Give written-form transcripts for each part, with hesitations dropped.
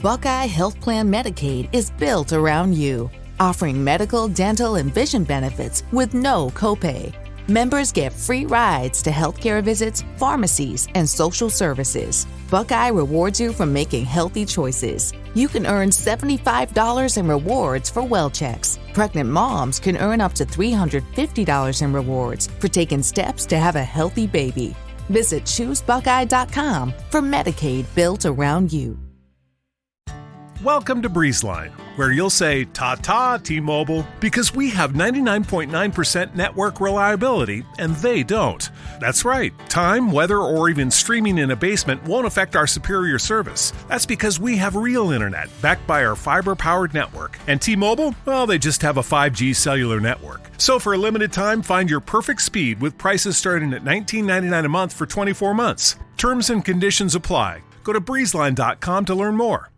Buckeye Health Plan Medicaid is built around you, offering medical, dental, and vision benefits with no copay. Members get free rides to healthcare visits, pharmacies, and social services. Buckeye rewards you for making healthy choices. You can earn $75 in rewards for well checks. Pregnant moms can earn up to $350 in rewards for taking steps to have a healthy baby. Visit ChooseBuckeye.com for Medicaid built around you. Welcome to BreezeLine, where you'll say ta-ta T-Mobile because we have 99.9% network reliability and they don't. That's right. Time, weather, or even streaming in a basement won't affect our superior service. That's because we have real internet backed by our fiber-powered network. And T-Mobile, well, they just have a 5G cellular network. So for a limited time, find your perfect speed with prices starting at $19.99 a month for 24 months. Terms and conditions apply. Go to breezeline.com to learn more.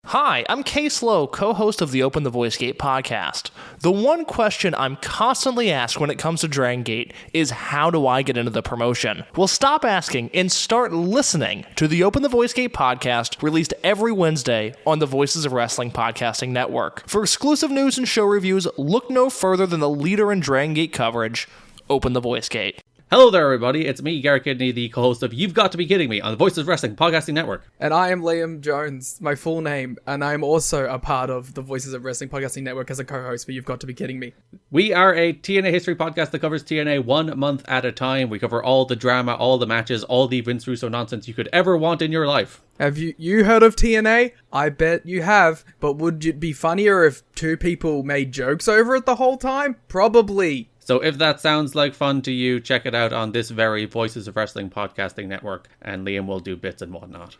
Hi, I'm Case Lowe, co-host of the Open the Voice Gate podcast. The one question I'm constantly asked when it comes to Dragon Gate is how do I get into the promotion? Well, stop asking and start listening to the Open the Voice Gate podcast, released every Wednesday on the Voices of Wrestling podcasting network. For exclusive news and show reviews, look no further than the leader in Dragon Gate coverage, Open the Voice Gate. Hello there, everybody. It's me, Garrett Kidney, the co-host of You've Got to Be Kidding Me on the Voices of Wrestling podcasting network. And I am Liam Jones, my full name, and I'm also a part of the Voices of Wrestling podcasting network as a co-host for You've Got to Be Kidding Me. We are a TNA history podcast that covers TNA 1 month at a time. We cover all the drama, all the matches, all the Vince Russo nonsense you could ever want in your life. Have you heard of TNA? I bet you have, but would it be funnier if two people made jokes over it the whole time? Probably. So if that sounds like fun to you, check it out on this very Voices of Wrestling podcasting network, and Liam will do bits and whatnot.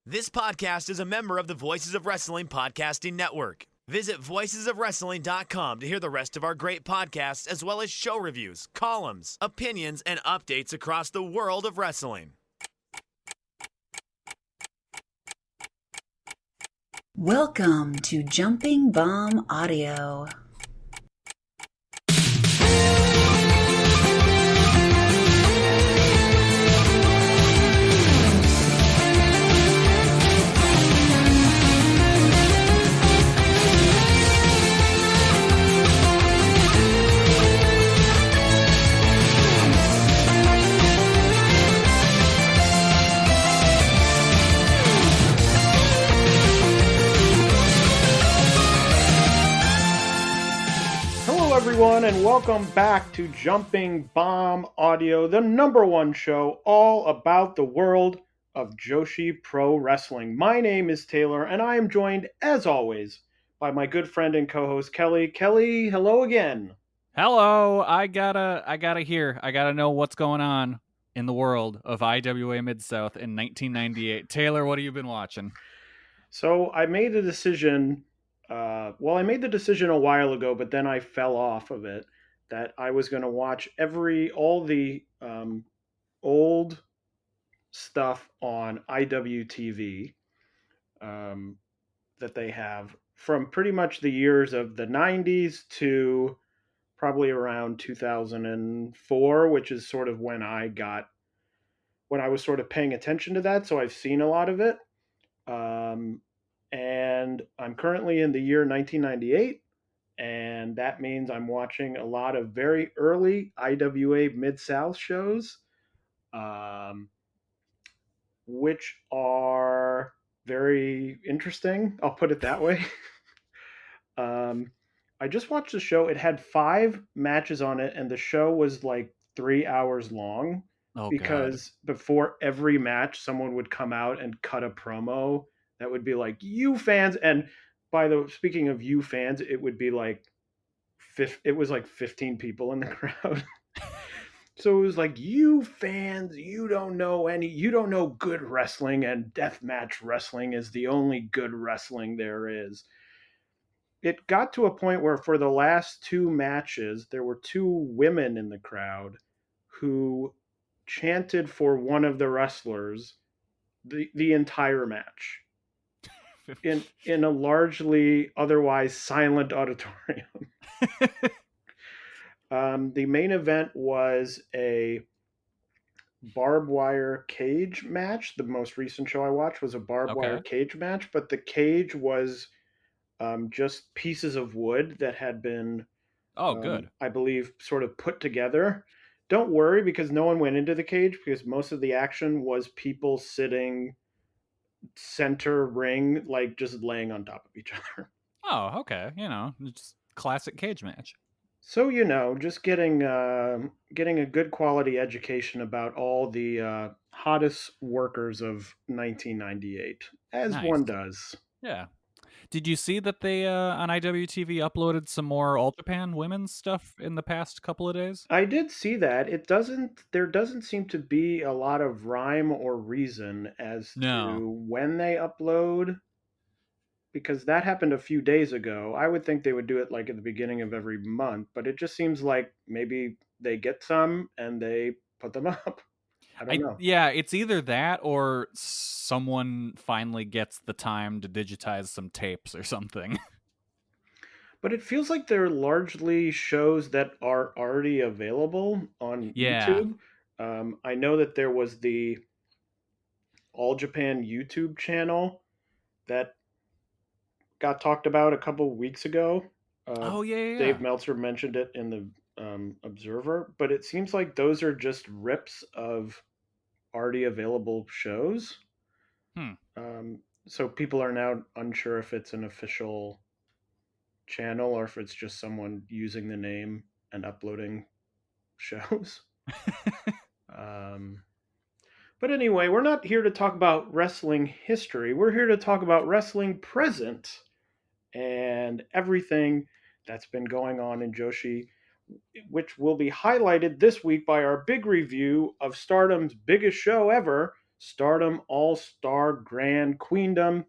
This podcast is a member of the Voices of Wrestling podcasting network. Visit voicesofwrestling.com to hear the rest of our great podcasts, as well as show reviews, columns, opinions, and updates across the world of wrestling. Welcome to Jumping Bomb Audio. Everyone, and welcome back to Jumping Bomb Audio, the #1 show all about the world of Joshi Pro Wrestling. My name is Taylor, and I am joined, as always, by my good friend and co-host Kelly. Kelly, hello again. Hello. I gotta know what's going on in the world of IWA Mid-South in 1998. Taylor, what have you been watching? So I made a decision. I made the decision a while ago, but then I fell off of it, that I was going to watch all the old stuff on IWTV that they have from pretty much the years of the 90s to probably around 2004, which is sort of when I was sort of paying attention to that. So I've seen a lot of it. And I'm currently in the year 1998, and that means I'm watching a lot of very early IWA Mid-South shows, which are very interesting. I'll put it that way. I just watched the show. It had 5 matches on it, and the show was like 3 hours long because before every match, someone would come out and cut a promo that would be like, you fans, and speaking of you fans, it would be like, it was like 15 people in the crowd. So it was like, you fans, you don't know good wrestling, and deathmatch wrestling is the only good wrestling there is. It got to a point where for the last 2 matches, there were 2 women in the crowd who chanted for one of the wrestlers the entire match. In a largely otherwise silent auditorium. The main event was a barbed wire cage match. The most recent show I watched was a barbed wire Okay. cage match, but the cage was just pieces of wood that had been, Oh, good. I believe, sort of put together. Don't worry, because no one went into the cage, because most of the action was people sitting center ring, like just laying on top of each other. Oh, okay. Just classic cage match. So just getting a good quality education about all the hottest workers of 1998, as Nice. one does. Yeah. Did you see that they on IWTV uploaded some more All Japan women's stuff in the past couple of days? I did see that. There doesn't seem to be a lot of rhyme or reason as No. to when they upload, because that happened a few days ago. I would think they would do it like at the beginning of every month, but it just seems like maybe they get some and they put them up. I don't know. Yeah, it's either that or someone finally gets the time to digitize some tapes or something. But it feels like they're largely shows that are already available on Yeah. YouTube. I know that there was the All Japan YouTube channel that got talked about a couple weeks ago. Oh, yeah. Dave Meltzer mentioned it in the Observer, but it seems like those are just rips of already available shows. So people are now unsure if it's an official channel or if it's just someone using the name and uploading shows. But anyway, we're not here to talk about wrestling history. We're here to talk about wrestling present and everything that's been going on in Joshi, which will be highlighted this week by our big review of Stardom's biggest show ever, Stardom All-Star Grand Queendom.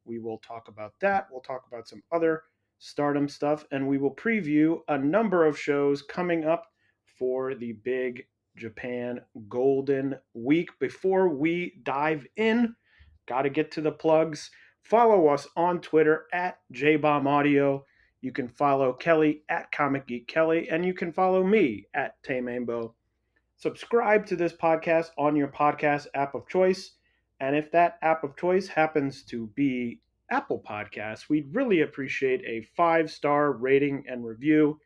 We will talk about that. We'll talk about some other Stardom stuff, and we will preview a number of shows coming up for the big Japan Golden Week. Before we dive in, got to get to the plugs. Follow us on Twitter at JBombAudio. You can follow Kelly at Comic Geek Kelly, and you can follow me at Taymambo. Subscribe to this podcast on your podcast app of choice. And if that app of choice happens to be Apple Podcasts, we'd really appreciate a 5-star rating and review.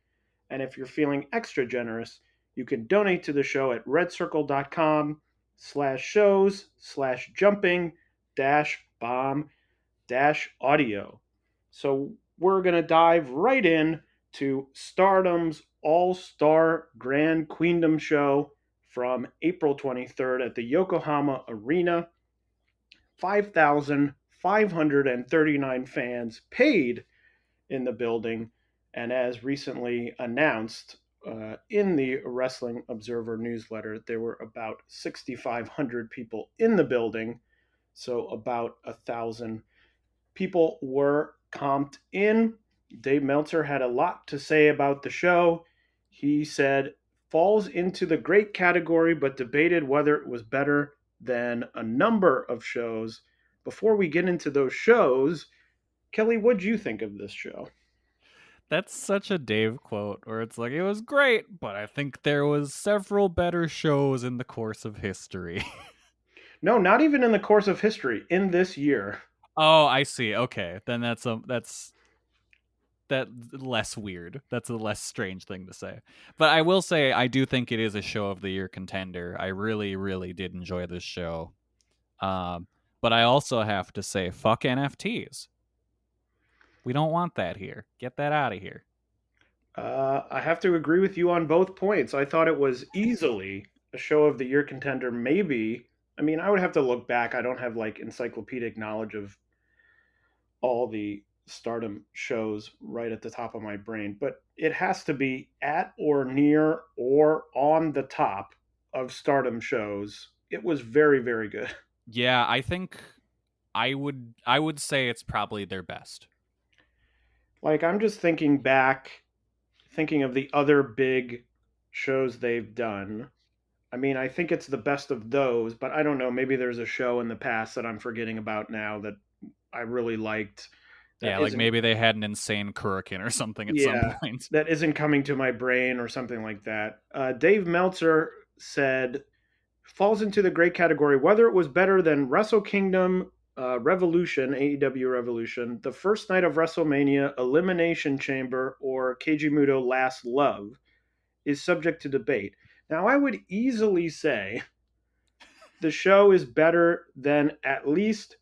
And if you're feeling extra generous, you can donate to the show at redcircle.com/shows/jumping-bomb-audio. So we're going to dive right in to Stardom's All-Star Grand Queendom show from April 23rd at the Yokohama Arena. 5,539 fans paid in the building, and as recently announced in the Wrestling Observer newsletter, there were about 6,500 people in the building, so about 1,000 people were comped in. Dave Meltzer had a lot to say about the show. He said, falls into the great category, but debated whether it was better than a number of shows. Before we get into those shows, Kelly, what'd you think of this show? That's such a Dave quote, where it's like, it was great, but I think there was several better shows in the course of history. No, not even in the course of history, in this year. Oh, I see. Okay, then that's less weird. That's a less strange thing to say. But I will say, I do think it is a show of the year contender. I really, really did enjoy this show. But I also have to say, fuck NFTs. We don't want that here. Get that out of here. I have to agree with you on both points. I thought it was easily a show of the year contender. Maybe, I mean, I would have to look back. I don't have like encyclopedic knowledge of all the Stardom shows right at the top of my brain, but it has to be at or near or on the top of Stardom shows. It was very, very good. Yeah, I think I would say it's probably their best. Like, I'm just thinking of the other big shows they've done. I mean, I think it's the best of those, but I don't know. Maybe there's a show in the past that I'm forgetting about now that I really liked. Yeah, like maybe they had an insane Kurikan or something at some point. That isn't coming to my brain or something like that. Dave Meltzer said falls into the great category. Whether it was better than Wrestle Kingdom, Revolution, AEW Revolution, the first night of WrestleMania, Elimination Chamber, or Keiji Muto Last Love is subject to debate. Now, I would easily say the show is better than at least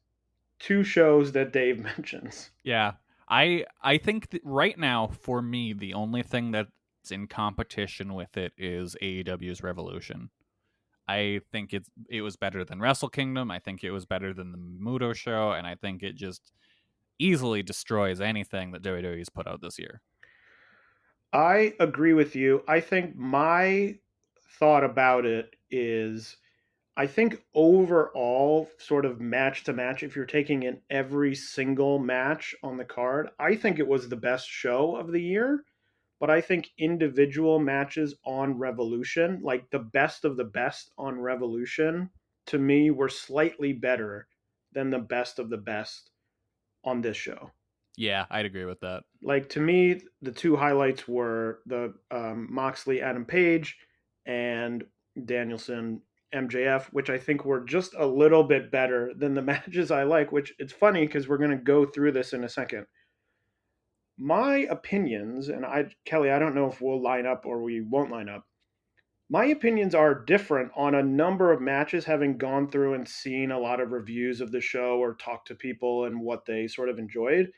two shows that Dave mentions. Yeah. I think that right now, for me, the only thing that's in competition with it is AEW's Revolution. I think it was better than Wrestle Kingdom. I think it was better than the Muto show, and I think it just easily destroys anything that WWE's put out this year. I agree with you. I think my thought about it is I think overall, sort of match to match, if you're taking in every single match on the card, I think it was the best show of the year. But I think individual matches on Revolution, like the best of the best on Revolution, to me were slightly better than the best of the best on this show. Yeah, I'd agree with that. Like, to me, the two highlights were the Moxley Adam Page and Danielson MJF, which I think were just a little bit better than the matches I like, which it's funny because we're going to go through this in a second. My opinions, and Kelly, I don't know if we'll line up or we won't line up. My opinions are different on a number of matches, having gone through and seen a lot of reviews of the show or talked to people and what they sort of enjoyed,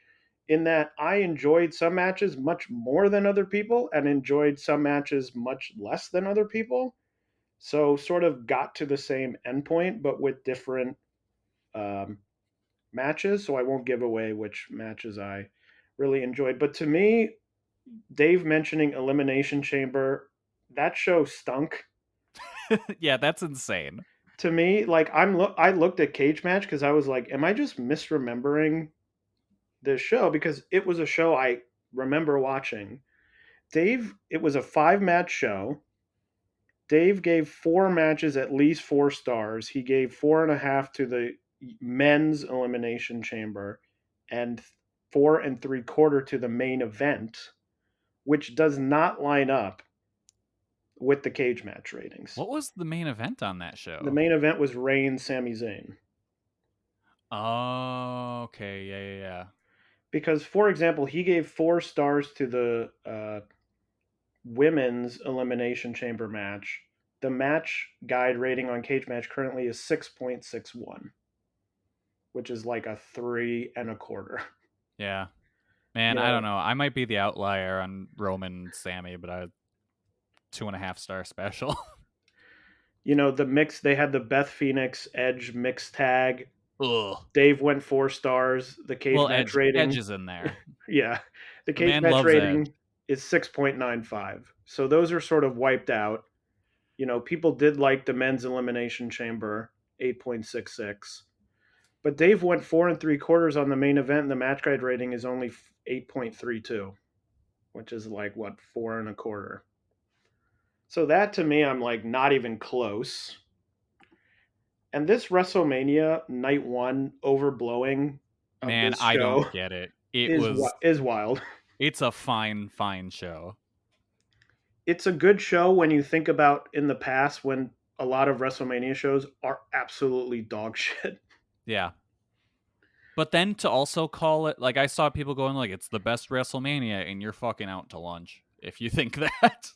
in that I enjoyed some matches much more than other people and enjoyed some matches much less than other people. So sort of got to the same endpoint, but with different matches. So I won't give away which matches I really enjoyed. But to me, Dave mentioning Elimination Chamber, that show stunk. Yeah, that's insane. To me, like I looked at Cage Match because I was like, am I just misremembering this show? Because it was a show I remember watching. Dave, it was a 5-match show. Dave gave 4 matches at least 4 stars. He gave 4.5 to the men's Elimination Chamber and 4 3/4 to the main event, which does not line up with the Cage Match ratings. What was the main event on that show? The main event was Reigns, Sami Zayn. Oh, okay. Yeah. Because, for example, he gave 4 stars to the women's Elimination Chamber match. The match guide rating on Cage Match currently is 6.61, which is like a 3 1/4. Yeah. Man, I don't know. I might be the outlier on Roman and Sammy, but I 2.5 star special. The mix, they had the Beth Phoenix Edge mix tag. Ugh. Dave went 4 stars. The Cage Match rating. Edge is in there. Yeah. The Cage Match rating is 6.95. So those are sort of wiped out. People did like the men's Elimination Chamber, 8.66. But Dave went 4 3/4 on the main event, and the match guide rating is only 8.32, which is like, 4 1/4. So that, to me, I'm like, not even close. And this WrestleMania Night 1 overblowing of Man, this I show don't get it. is wild. It's a fine show. It's a good show when you think about in the past when a lot of WrestleMania shows are absolutely dog shit. Yeah. But then to also call it, like, I saw people going like, it's the best WrestleMania, and you're fucking out to lunch if you think that.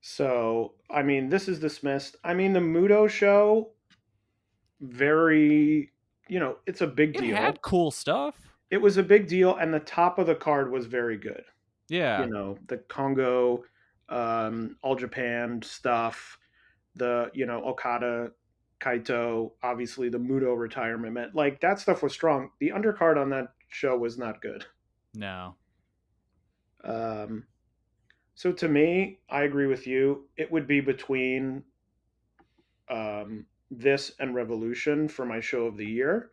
So, I mean, this is dismissed. I mean, the Muto show, very, it's a big deal. It had cool stuff. It was a big deal, and the top of the card was very good. Yeah. The Congo, All Japan stuff, the, Okada, Kaito, obviously the Muto retirement. Like, that stuff was strong. The undercard on that show was not good. No. So to me, I agree with you. It would be between this and Revolution for my show of the year.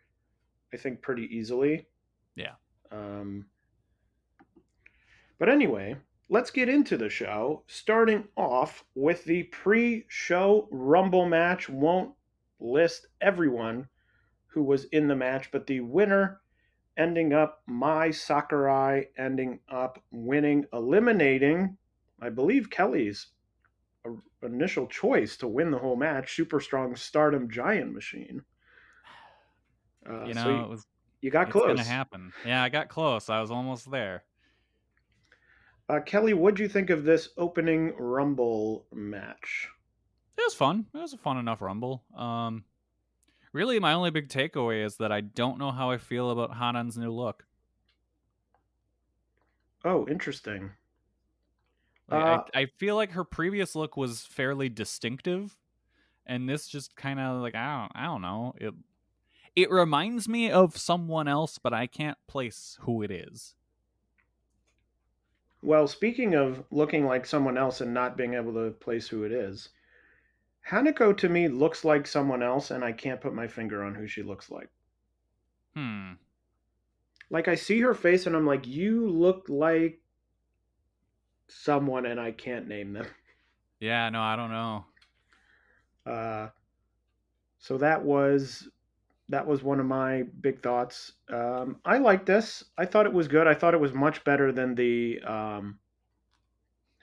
I think pretty easily. Yeah. But anyway, let's get into the show, starting off with the pre-show Rumble match. Won't list everyone who was in the match, but the winner ending up Mai Sakurai, ending up winning, eliminating, I believe, Kelly's initial choice to win the whole match, super strong Stardom Giant Machine. You got it's close. Gonna happen. Yeah, I got close. I was almost there. Kelly, what'd you think of this opening Rumble match? It was fun. It was a fun enough Rumble. Really, my only big takeaway is that I don't know how I feel about Hanan's new look. Oh, interesting. I feel like her previous look was fairly distinctive, and this just kind of like I don't know. It reminds me of someone else, but I can't place who it is. Well, speaking of looking like someone else and not being able to place who it is, Hanako to me looks like someone else, and I can't put my finger on who she looks like. Like, I see her face, and I'm like, you look like someone, and I can't name them. Yeah, no, I don't know. So that was one of my big thoughts. I liked this. I thought it was good. I thought it was much better than the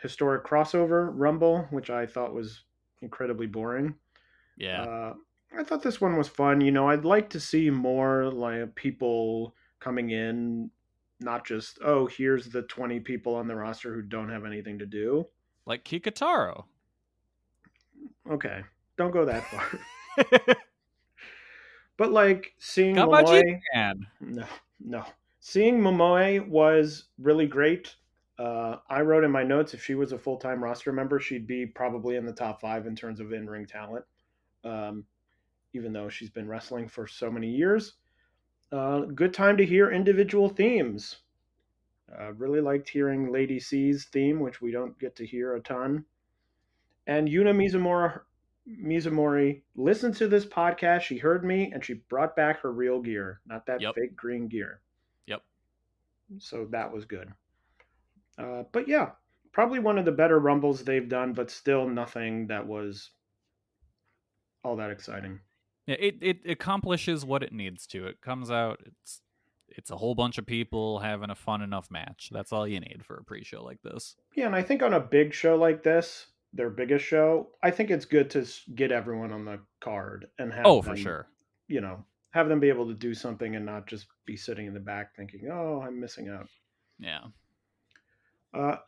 historic crossover Rumble, which I thought was incredibly boring. Yeah. I thought this one was fun. You know, I'd like to see more like people coming in, not just, oh, here's the 20 people on the roster who don't have anything to do. Like Kikutaro. Okay, don't go that far. But like seeing Momoe, no. Seeing Momoe was really great. I wrote in my notes, if she was a full-time roster member, she'd be probably in the top 5 in terms of in-ring talent. Even though she's been wrestling for so many years. Good time to hear individual themes. Really liked hearing Lady C's theme, which we don't get to hear a ton. And Yuna Mizumori listened to this podcast. She heard me, and she brought back her real gear, not that fake green gear. Yep. So that was good. But yeah, probably one of the better Rumbles they've done, but still nothing that was all that exciting. Yeah, it accomplishes what it needs to. It comes out, it's a whole bunch of people having a fun enough match. That's all you need for a pre-show like this. Yeah, and I think on a big show like this, their biggest show, I think it's good to get everyone on the card and have them, for sure. You know, have them be able to do something and not just be sitting in the back thinking, oh, I'm missing out. Yeah.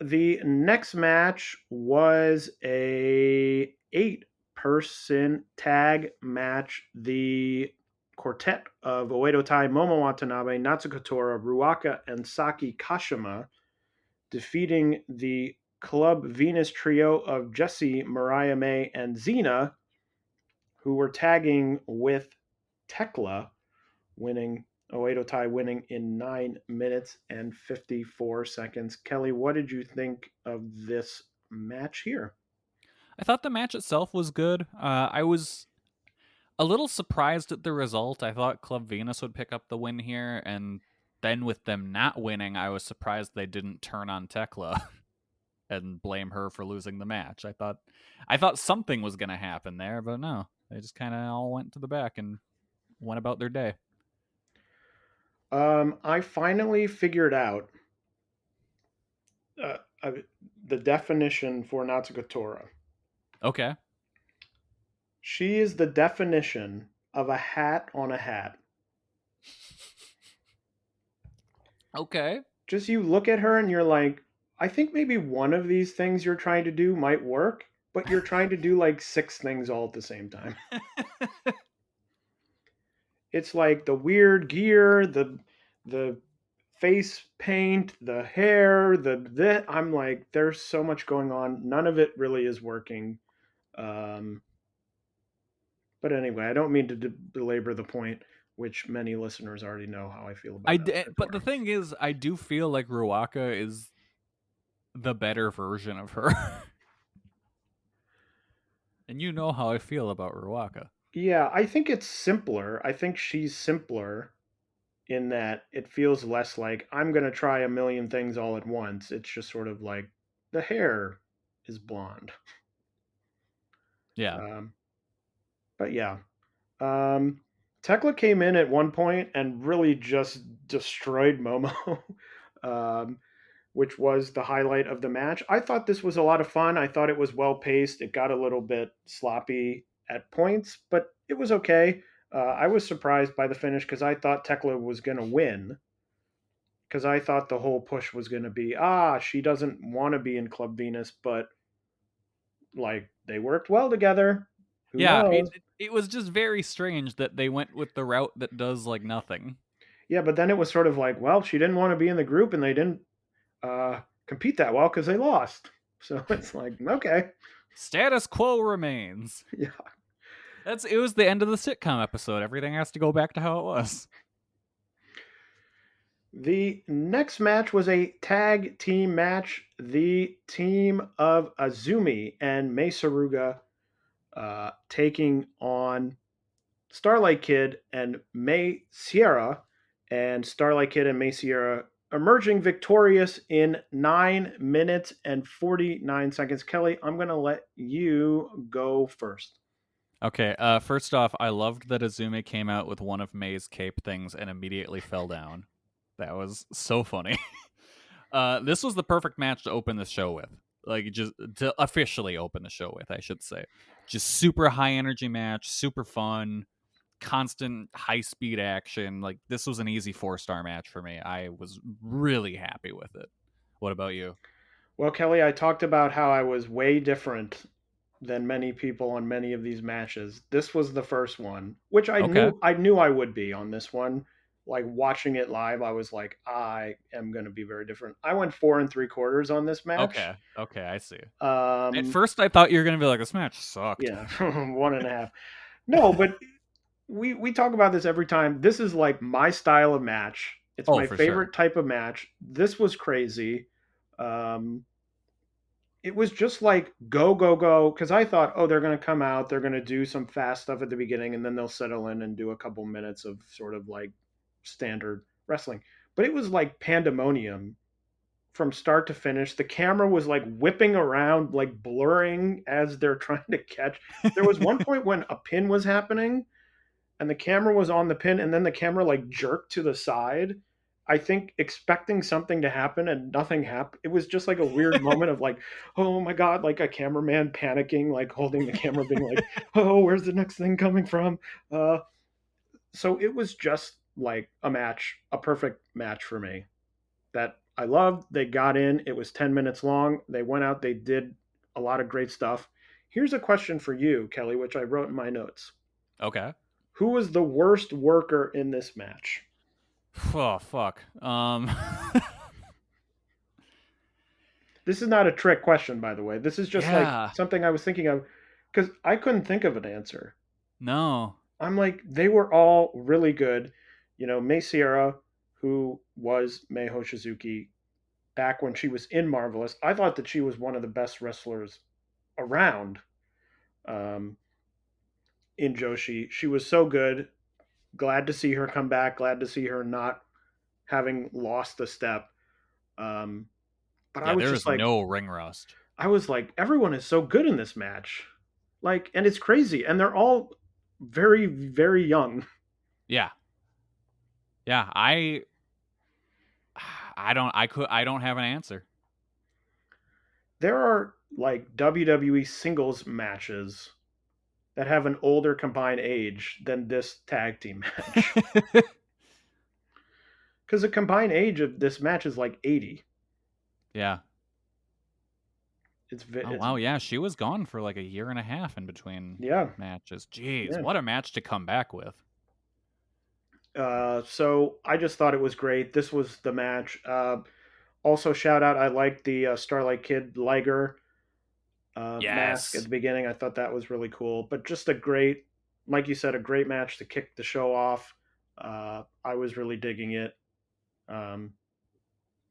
The next match was a 8-person tag match. The quartet of Oedo Tai, Momo Watanabe, Natsuko Tora, Ruaka, and Saki Kashima defeating the Club Venus trio of Jessie, Mariah May, and Xena, who were tagging with Tekla, Oedo Tai winning in 9 minutes and 54 seconds. Kelly, what did you think of this match here? I thought the match itself was good. I was a little surprised at the result. I thought Club Venus would pick up the win here, and then with them not winning, I was surprised they didn't turn on Tekla and blame her for losing the match. I thought something was going to happen there, but no. They just kind of all went to the back and went about their day. I finally figured out the definition for Natsuko Tora. Okay. She is the definition of a hat on a hat. Okay. Just you look at her and you're like, I think maybe one of these things you're trying to do might work, but you're trying to do like 6 things all at the same time. It's like the weird gear, the face paint, the hair, I'm like, there's so much going on. None of it really is working. But anyway, I don't mean to belabor the point, which many listeners already know how I feel about it. But the thing is, I do feel like Ruaka is the better version of her. And you know how I feel about Ruaka. Yeah, I think it's simpler. I think she's simpler in that it feels less like I'm going to try a million things all at once. It's just sort of like the hair is blonde. Yeah. But yeah. Tekla came in at one point and really just destroyed Momo. which was the highlight of the match. I thought this was a lot of fun. I thought it was well paced. It got a little bit sloppy at points, but it was okay. I was surprised by the finish because I thought Tekla was going to win. Because I thought the whole push was going to be, she doesn't want to be in Club Venus, but like they worked well together. Who knows? It was just very strange that they went with the route that does like nothing. Yeah, but then it was sort of like, well, she didn't want to be in the group and they didn't compete that well because they lost. So it's like, okay. Status quo remains. Yeah. It was the end of the sitcom episode. Everything has to go back to how it was. The next match was a tag team match. The team of Azumi and Mei Saruga taking on Starlight Kid and Mei Sierra. And Starlight Kid and Mei Sierra emerging victorious in 9 minutes and 49 seconds. Kelly, I'm going to let you go first. Okay, first off, I loved that Azumi came out with one of Mei's cape things and immediately fell down. That was so funny. This was the perfect match to open the show with. Like, just to officially open the show with, I should say. Just super high energy match, super fun, constant high speed action. Like, this was an easy 4-star match for me. I was really happy with it. What about you? Well, Kelly, I talked about how I was way different than many people on many of these matches. This was the first one, which I knew I would be on this one. Like watching it live, I was like, I am going to be very different. I went 4 3/4 on this match. Okay, I see. At first, I thought you were going to be like, this match sucked. Yeah, 1.5. No, but we talk about this every time. This is like my style of match. It's my favorite type of match. This was crazy. It was just like go, go, go. Because I thought, they're going to come out. They're going to do some fast stuff at the beginning. And then they'll settle in and do a couple minutes of sort of like standard wrestling. But it was like pandemonium from start to finish. The camera was like whipping around, like blurring as they're trying to catch. There was one point when a pin was happening and the camera was on the pin and then the camera like jerked to the side. I think expecting something to happen and nothing happened. It was just like a weird moment of like, oh my God, like a cameraman panicking, like holding the camera being like, oh, where's the next thing coming from? So it was just like a perfect match for me that I loved. They got in, it was 10 minutes long. They went out, they did a lot of great stuff. Here's a question for you, Kelly, which I wrote in my notes. Okay. Who was the worst worker in this match? Oh, fuck. This is not a trick question, by the way. This is just like something I was thinking of because I couldn't think of an answer. No. I'm like, they were all really good. You know, Mei Sierra, who was Mei Hoshizuki back when she was in Marvelous, I thought that she was one of the best wrestlers around in Joshi. She was so good. Glad to see her come back. Glad to see her not having lost a step. But I was there just was like, no ring rust. I was like, everyone is so good in this match. Like, and it's crazy. And they're all very, very young. Yeah. Yeah. I don't have an answer. There are like WWE singles matches that have an older combined age than this tag team match. Because the combined age of this match is like 80. Yeah. It's wow, yeah, she was gone for like a year and a half in between matches. Jeez, what a match to come back with. So I just thought it was great. This was the match. Also, shout out, I liked the Starlight Kid Liger mask at the beginning. I thought that was really cool. But just a great, like you said, a great match to kick the show off. I was really digging it.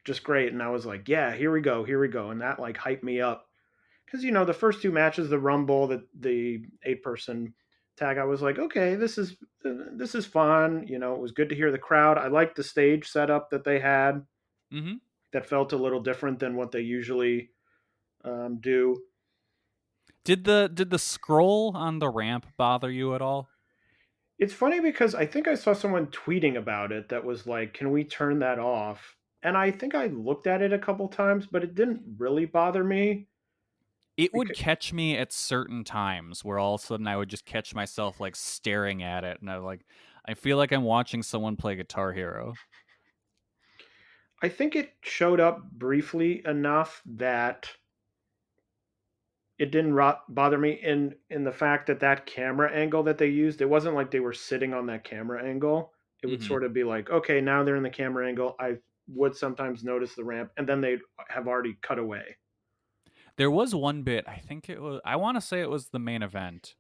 Just great. And I was like, yeah, here we go. And that like hyped me up. Because, you know, the first two matches, the Rumble, the 8-person tag, I was like, okay, this is fun. You know, it was good to hear the crowd. I liked the stage setup that they had. Mm-hmm. That felt a little different than what they usually do. Did the scroll on the ramp bother you at all? It's funny because I think I saw someone tweeting about it that was like, can we turn that off? and I think I looked at it a couple times, but it didn't really bother me. It would catch me at certain times where all of a sudden I would just catch myself like staring at it, and I feel like I'm watching someone play Guitar Hero. I think it showed up briefly enough that it didn't bother me in the fact that that camera angle that they used, it wasn't like they were sitting on that camera angle. It would sort of be like, okay, now they're in the camera angle. I would sometimes notice the ramp, and then they'd have already cut away. There was one bit, I want to say it was the main event,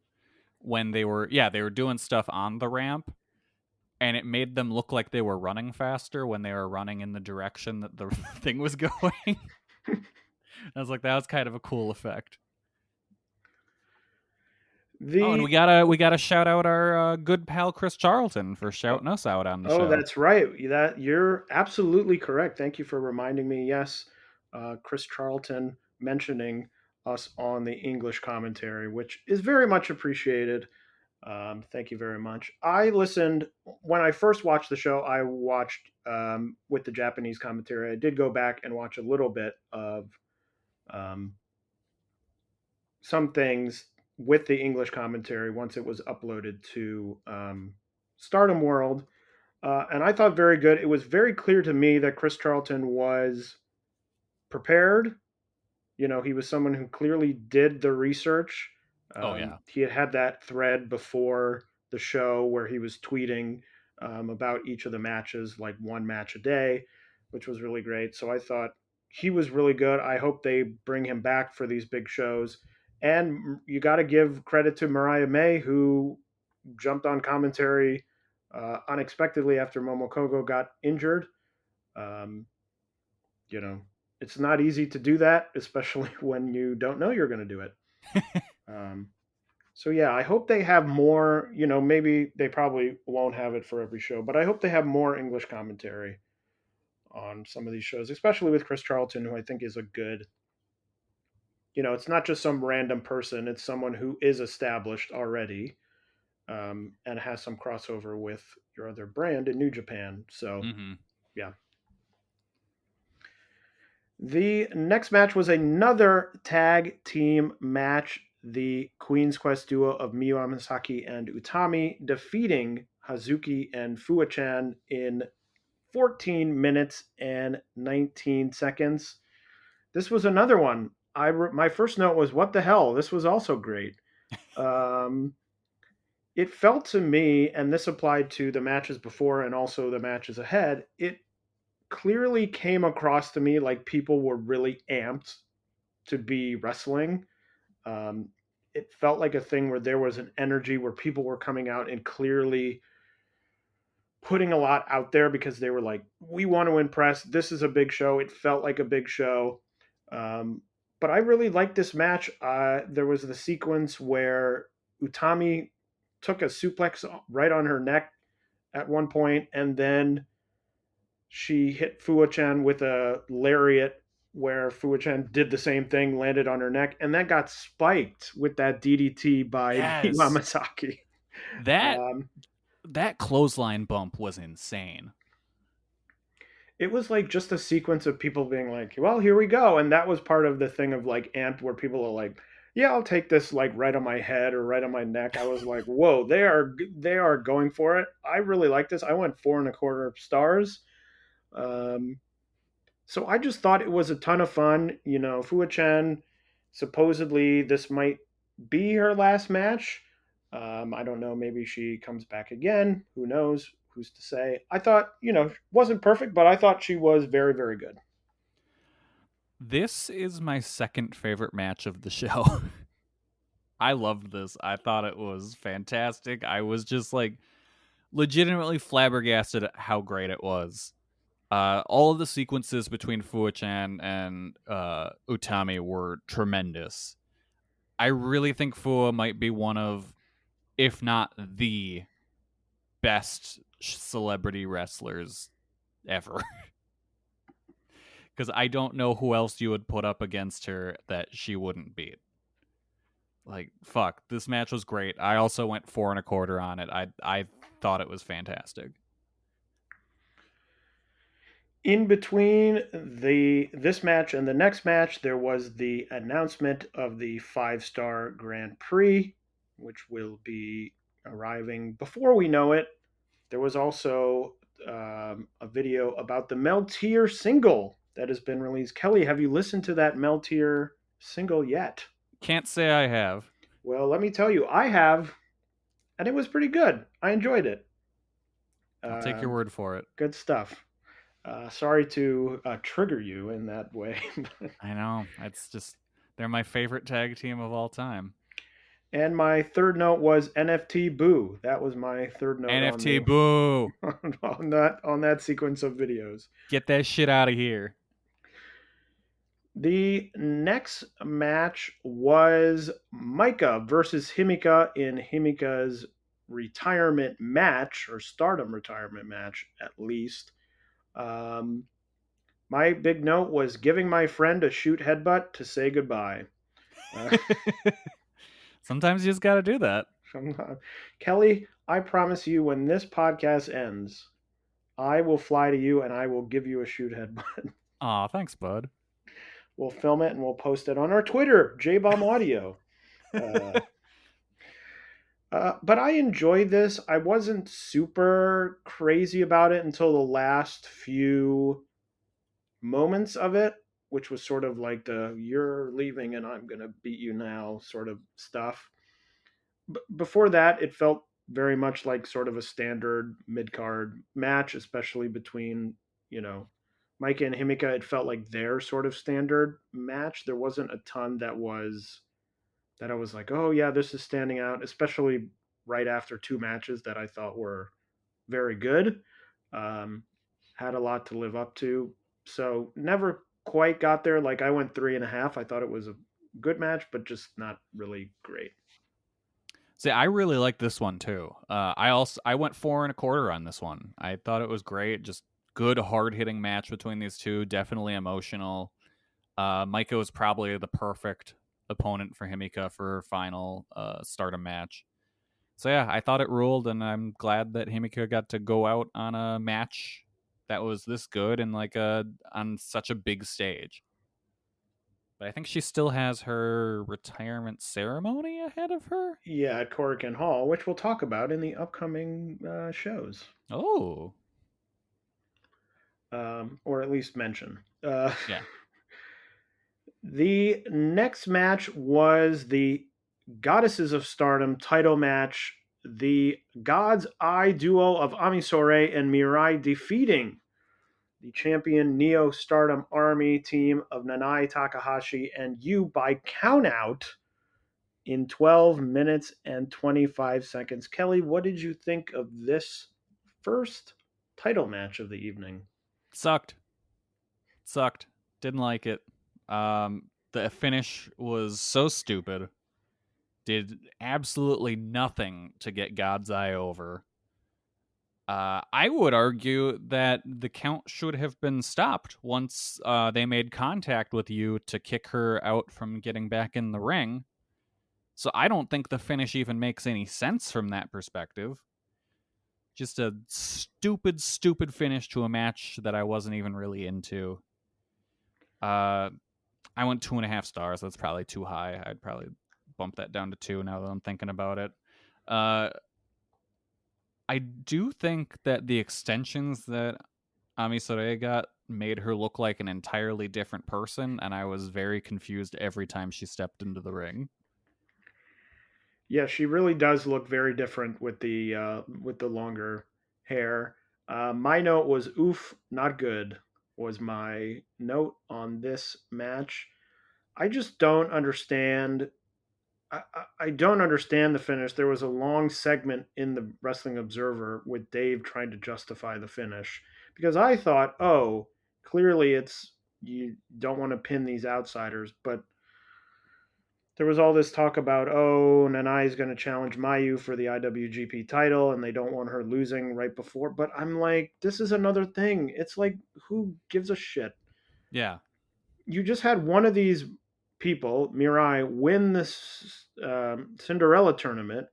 when they were doing stuff on the ramp, and it made them look like they were running faster when they were running in the direction that the thing was going. I was like, that was kind of a cool effect. And we gotta shout out our good pal Chris Charlton for shouting us out on the show. Oh, that's right. You're absolutely correct. Thank you for reminding me. Yes, Chris Charlton mentioning us on the English commentary, which is very much appreciated. Thank you very much. I listened when I first watched the show. I watched with the Japanese commentary. I did go back and watch a little bit of some things with the English commentary once it was uploaded to Stardom World. And I thought very good. It was very clear to me that Chris Charlton was prepared. You know, he was someone who clearly did the research. He had that thread before the show where he was tweeting about each of the matches, like one match a day, which was really great. So I thought he was really good. I hope they bring him back for these big shows. And you got to give credit to Mariah May, who jumped on commentary unexpectedly after Momokogo got injured. You know, it's not easy to do that, especially when you don't know you're going to do it. So yeah, I hope they have more. You know, maybe they probably won't have it for every show, but I hope they have more English commentary on some of these shows, especially with Chris Charlton, who I think is a good. You know, it's not just some random person; it's someone who is established already. And has some crossover with your other brand in New Japan. So, yeah. The next match was another tag team match. The Queen's Quest duo of Miyu Amasaki and Utami defeating Hazuki and Fuwa-chan in 14 minutes and 19 seconds. This was another one. My first note was, what the hell? This was also great. It felt to me, and this applied to the matches before and also the matches ahead, it clearly came across to me like people were really amped to be wrestling. It felt like a thing where there was an energy where people were coming out and clearly putting a lot out there because they were like, we want to impress. This is a big show. It felt like a big show. But I really liked this match. There was the sequence where Utami took a suplex right on her neck at one point, and then she hit Fuwa-chan with a lariat where Fuwa-chan did the same thing, landed on her neck, and that got spiked with that DDT by Yamasaki. That clothesline bump was insane. It was like just a sequence of people being like, well, here we go. And that was part of the thing of like amped where people are like, yeah, I'll take this like right on my head or right on my neck. I was like, whoa, they are going for it. I really like this. I went 4.25 stars. So I just thought it was a ton of fun. You know, Fuwa-chan, supposedly this might be her last match. I don't know. Maybe she comes back again. Who knows? Who's to say? I thought, you know, wasn't perfect, but I thought she was very, very good. This is my second favorite match of the show. I loved this. I thought it was fantastic. I was just like legitimately flabbergasted at how great it was. All of the sequences between Fuwa-chan and Utami were tremendous. I really think Fuwa might be one of, if not the best celebrity wrestlers ever. Because I don't know who else you would put up against her that she wouldn't beat. Like, fuck, this match was great. I also went 4.25 on it. I thought it was fantastic. In between this match and the next match, there was the announcement of the 5-star Grand Prix, which will be arriving before we know it. There was also a video about the Meltier single that has been released. Kelly, have you listened to that Meltier single yet? Can't say I have. Well, let me tell you, I have, and it was pretty good. I enjoyed it. I'll take your word for it. Good stuff. Sorry to trigger you in that way. I know. It's just, they're my favorite tag team of all time. And my third note was NFT Boo. That was my third note. NFT Boo. on that sequence of videos. Get that shit out of here. The next match was Maika versus Himika in Himika's retirement match, or Stardom retirement match, at least. My big note was giving my friend a shoot headbutt to say goodbye. Sometimes you just got to do that. Kelly, I promise you, when this podcast ends, I will fly to you and I will give you a shoot headbutt. Aw, thanks, bud. We'll film it and we'll post it on our Twitter, JBomb Audio. But I enjoyed this. I wasn't super crazy about it until the last few moments of it, which was sort of like the "you're leaving and I'm gonna beat you now" sort of stuff. Before that, it felt very much like sort of a standard mid-card match, especially between, Maika and Himika. It felt like their sort of standard match. There wasn't a ton that I was like, oh yeah, this is standing out, especially right after two matches that I thought were very good. Had a lot to live up to. So never quite got there. Like, I went 3.5. I thought it was a good match, but just not really great. See, I really like this one too. I went 4.25 on this one. I thought it was great. Just good, hard-hitting match between these two. Definitely emotional. Maika was probably the perfect opponent for Himika for her final Stardom match. So yeah, I thought it ruled, and I'm glad that Himika got to go out on a match that was this good and on such a big stage. But I think she still has her retirement ceremony ahead of her. Yeah, at Corrigan Hall, which we'll talk about in the upcoming shows. Oh. Or at least mention. Yeah. The next match was the Goddesses of Stardom title match. The God's Eye duo of Ami Sourei and Mirai defeating the champion Neo Stardom Army team of Nanae Takahashi and Yu by countout in 12 minutes and 25 seconds. Kelly, what did you think of this first title match of the evening? Sucked. Didn't like it. The finish was so stupid. Did absolutely nothing to get God's Eye over. I would argue that the count should have been stopped once they made contact with you to kick her out from getting back in the ring. So I don't think the finish even makes any sense from that perspective. Just a stupid finish to a match that I wasn't even really into. I went 2.5 stars. That's probably too high. I'd probably bump that down to 2 now that I'm thinking about it. I do think that the extensions that Ami Sourei got made her look like an entirely different person, and I was very confused every time she stepped into the ring. Yeah, she really does look very different with the longer hair. My note was oof, not good, was my note on this match. I just don't understand. I don't understand the finish. There was a long segment in the Wrestling Observer with Dave trying to justify the finish, because I thought, oh, clearly it's, you don't want to pin these outsiders, but there was all this talk about, oh, Nanae is going to challenge Mayu for the IWGP title, and they don't want her losing right before. But I'm like, this is another thing. It's like, who gives a shit? Yeah. You just had one of these people, Mirai, win this Cinderella tournament.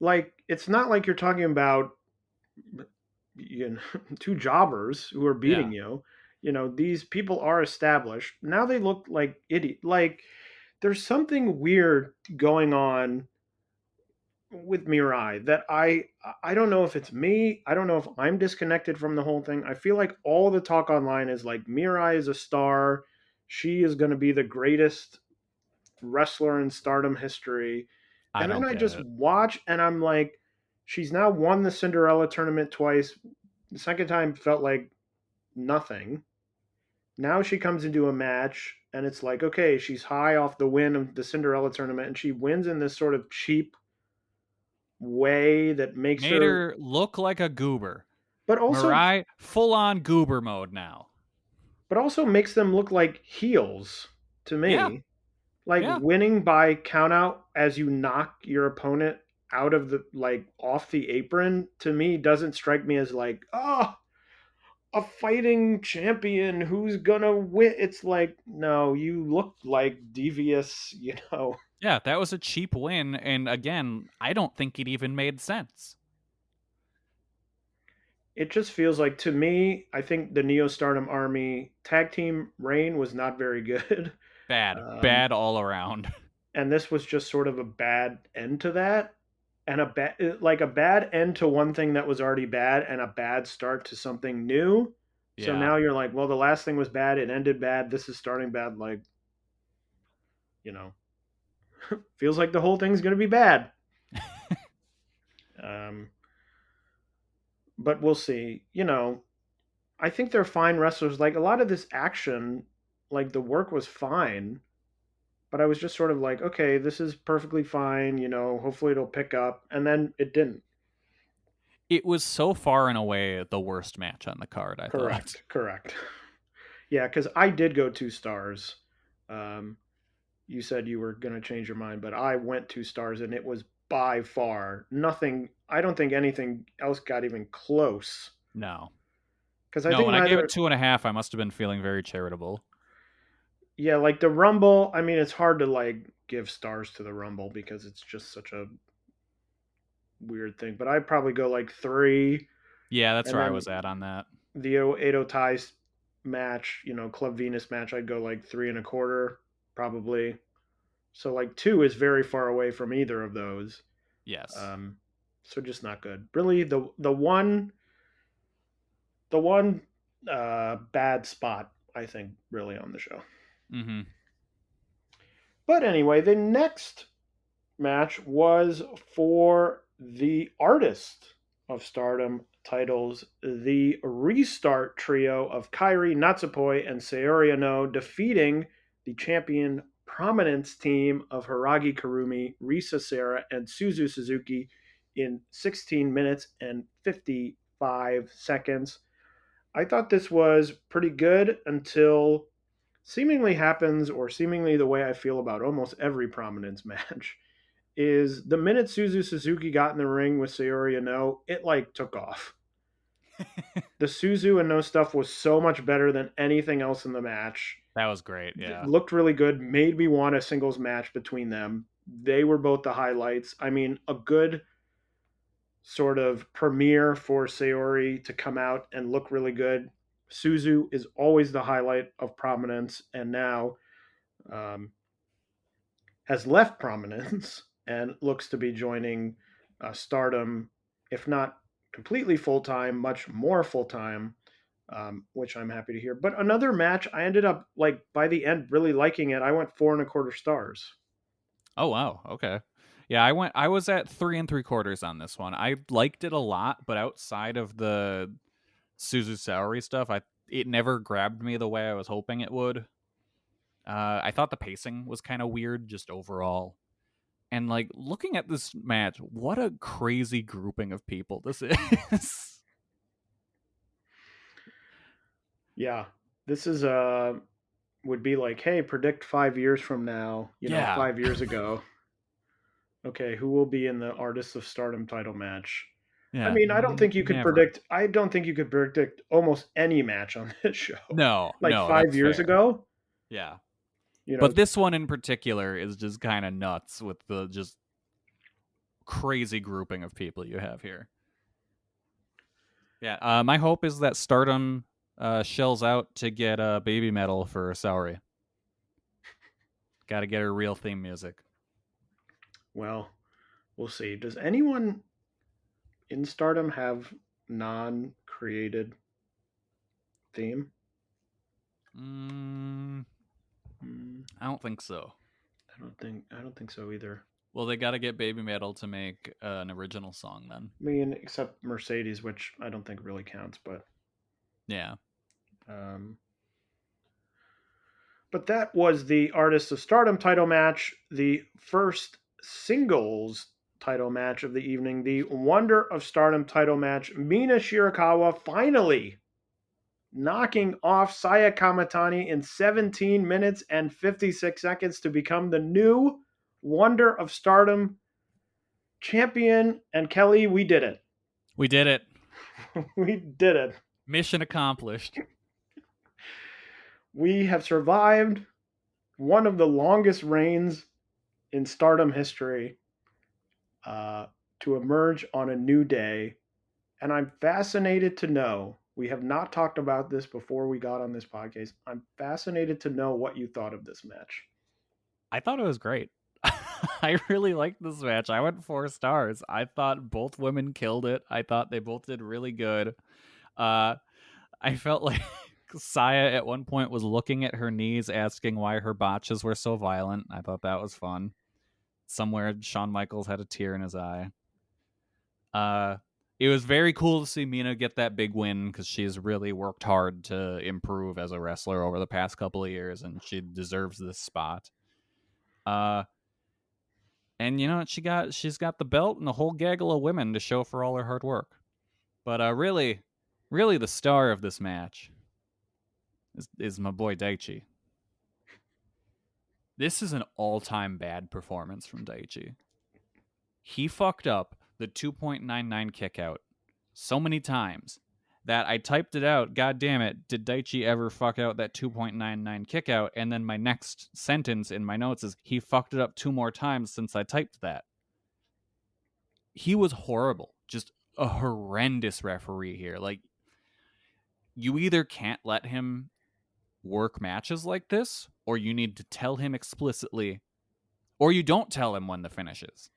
Like, it's not like you're talking about two jobbers who are beating you. These people are established. Now they look like idiot. Like there's something weird going on with Mirai that I don't know if it's me. I don't know if I'm disconnected from the whole thing. I feel like all the talk online is like Mirai is a star. She is going to be the greatest wrestler in Stardom history. And then I just watch and I'm like, she's now won the Cinderella tournament twice. The second time felt like nothing. Now she comes into a match and it's like, okay, she's high off the win of the Cinderella tournament and she wins in this sort of cheap way that makes made her look like a goober. But also Mirai, full on goober mode now. But also makes them look like heels to me. Yeah. Like winning by count out as you knock your opponent out of the off the apron to me doesn't strike me as like, a fighting champion who's gonna win. It's like, no, you look like devious, Yeah, that was a cheap win, and again, I don't think it even made sense. It just feels like, to me, I think the Neo Stardom Army tag team reign was not very good. Bad all around. And this was just sort of a bad end to that. And a bad end to one thing that was already bad and a bad start to something new. Yeah. So now you're like, well, the last thing was bad. It ended bad. This is starting bad. Feels like the whole thing's going to be bad. But we'll see. I think they're fine wrestlers. Like a lot of this action, the work was fine. But I was just sort of like, okay, this is perfectly fine. Hopefully it'll pick up. And then it didn't. It was so far and away the worst match on the card, I thought. Correct. Yeah, because I did go 2 stars. You said you were going to change your mind, but I went 2 stars, and it was by far nothing. I don't think anything else got even close. No. Because when I gave it 2.5, I must have been feeling very charitable. Yeah, the Rumble, I mean, it's hard to give stars to the Rumble because it's just such a weird thing. But I'd probably go 3. Yeah, that's where I was at on that. The Edo Tai match, Club Venus match, I'd go 3.25, probably. So 2 is very far away from either of those. Yes. So just not good. Really, the one bad spot, I think, really on the show. Mm-hmm. But anyway, the next match was for the Artist of Stardom titles, the Restart trio of Kairi, Natsupoi, and Saori Anou defeating the champion Prominence team of Hiragi Kurumi, Risa Sera, and Suzu Suzuki in 16 minutes and 55 seconds. I thought this was pretty good until seemingly the way I feel about almost every Prominence match is the minute Suzu Suzuki got in the ring with Saori Anou, it took off. The Suzu Anou stuff was so much better than anything else in the match. That was great, yeah. It looked really good, made me want a singles match between them. They were both the highlights. I mean, a good sort of premiere for Saori to come out and look really good. Suzu is always the highlight of Prominence, and now has left Prominence and looks to be joining Stardom, if not completely full-time, much more full-time, which I'm happy to hear. But another match, I ended up, by the end, really liking it. I went 4.25 stars. Oh, wow. Okay. Yeah, I was at 3.75 on this one. I liked it a lot, but outside of the Suzu Saori stuff, it never grabbed me the way I was hoping it would. I thought the pacing was kind of weird, just overall. And looking at this match, what a crazy grouping of people this is. Yeah, this is would be hey, predict 5 years from now. 5 years ago. Okay, who will be in the Artists of Stardom title match? Yeah, I mean, I don't think you could predict. I don't think you could predict almost any match on this show. No, 5 years ago. Yeah. But this one in particular is just kind of nuts with the just crazy grouping of people you have here. Yeah, my hope is that Stardom shells out to get a Baby Metal for Saori. Got to get her real theme music. Well, we'll see. Does anyone in Stardom have non-created theme? I don't think so. I don't think so either. Well, they got to get Baby Metal to make an original song then. I mean, except Mercedes, which I don't think really counts, but yeah. But that was the Artists of Stardom title match, the first singles title match of the evening, the Wonder of Stardom title match. Mina Shirakawa finally knocking off Saya Kamatani in 17 minutes and 56 seconds to become the new Wonder of Stardom champion. And Kelly, we did it. We did it. We did it. Mission accomplished. We have survived one of the longest reigns in Stardom history to emerge on a new day. And I'm fascinated to know, we have not talked about this before we got on this podcast. I'm fascinated to know what you thought of this match. I thought it was great. I really liked this match. I went 4 stars. I thought both women killed it. I thought they both did really good. I felt like Saya at one point was looking at her knees asking why her botches were so violent. I thought that was fun. Somewhere Shawn Michaels had a tear in his eye. It was very cool to see Mina get that big win because she's really worked hard to improve as a wrestler over the past couple of years, and she deserves this spot. And you know, she's got the belt and the whole gaggle of women to show for all her hard work. But really the star of this match is my boy Daichi. This is an all-time bad performance from Daichi. He fucked up the 2.99 kick out so many times that I typed it out. God damn it, did Daichi ever fuck out that 2.99 kick out? And then my next sentence in my notes is, he fucked it up 2 more times since I typed that. He was horrible. Just a horrendous referee here. Like, you either can't let him work matches like this, or you need to tell him explicitly, or you don't tell him when the finish is.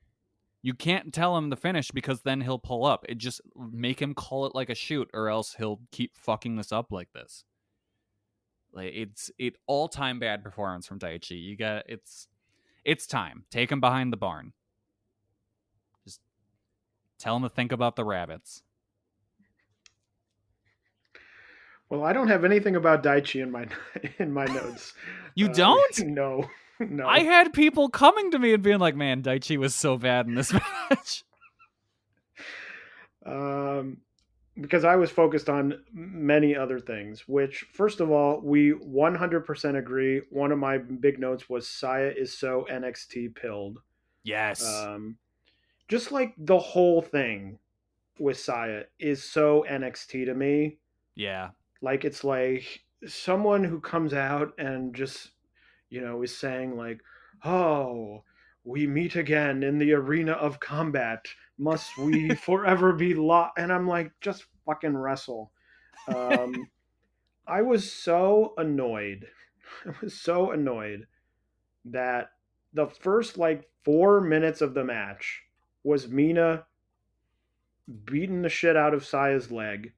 You can't tell him the finish because then he'll pull up. It just make him call it like a shoot, or else he'll keep fucking this up like this. Like, it's all-time bad performance from Daichi. You got it's time. Take him behind the barn. Just tell him to think about the rabbits. Well, I don't have anything about Daichi in my notes. You don't? No. I had people coming to me and being like, "Man, Daichi was so bad in this match." Because I was focused on many other things, which, first of all, we 100% agree. One of my big notes was Saya is so NXT pilled. Yes. Just like the whole thing with Saya is so NXT to me. Yeah. Like, it's like someone who comes out and just, is saying like, "Oh, we meet again in the arena of combat. Must we forever be lost?" And I'm like, just fucking wrestle. I was so annoyed. That the first 4 minutes of the match was Mina beating the shit out of Saya's leg.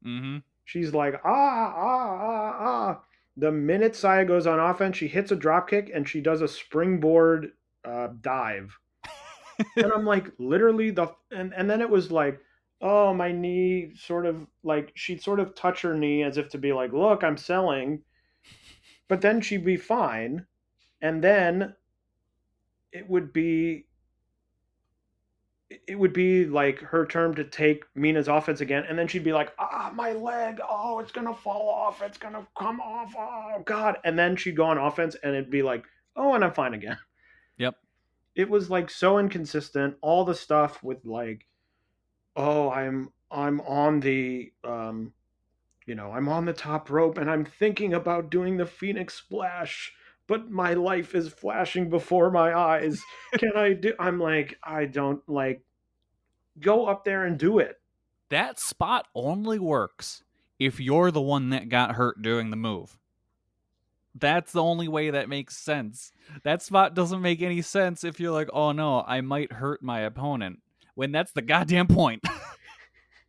Mm-hmm. She's like, ah. The minute Saya goes on offense, she hits a dropkick and she does a springboard dive. And I'm like, literally and then it was like, oh, my knee, sort of like, she'd sort of touch her knee as if to be like, look, I'm selling. But then she'd be fine. And then it would be like her turn to take Mina's offense again, and then she'd be like, my leg, oh, it's gonna fall off, it's gonna come off, oh god. And then she'd go on offense and it'd be like, oh, and I'm fine again. Yep. It was like so inconsistent. All the stuff with like, oh, I'm on the I'm on the top rope and I'm thinking about doing the Phoenix Splash, but my life is flashing before my eyes. I'm like, I don't, like, go up there and do it. That spot only works if you're the one that got hurt doing the move. That's the only way that makes sense. That spot doesn't make any sense if you're like, oh no, I might hurt my opponent. When that's the goddamn point.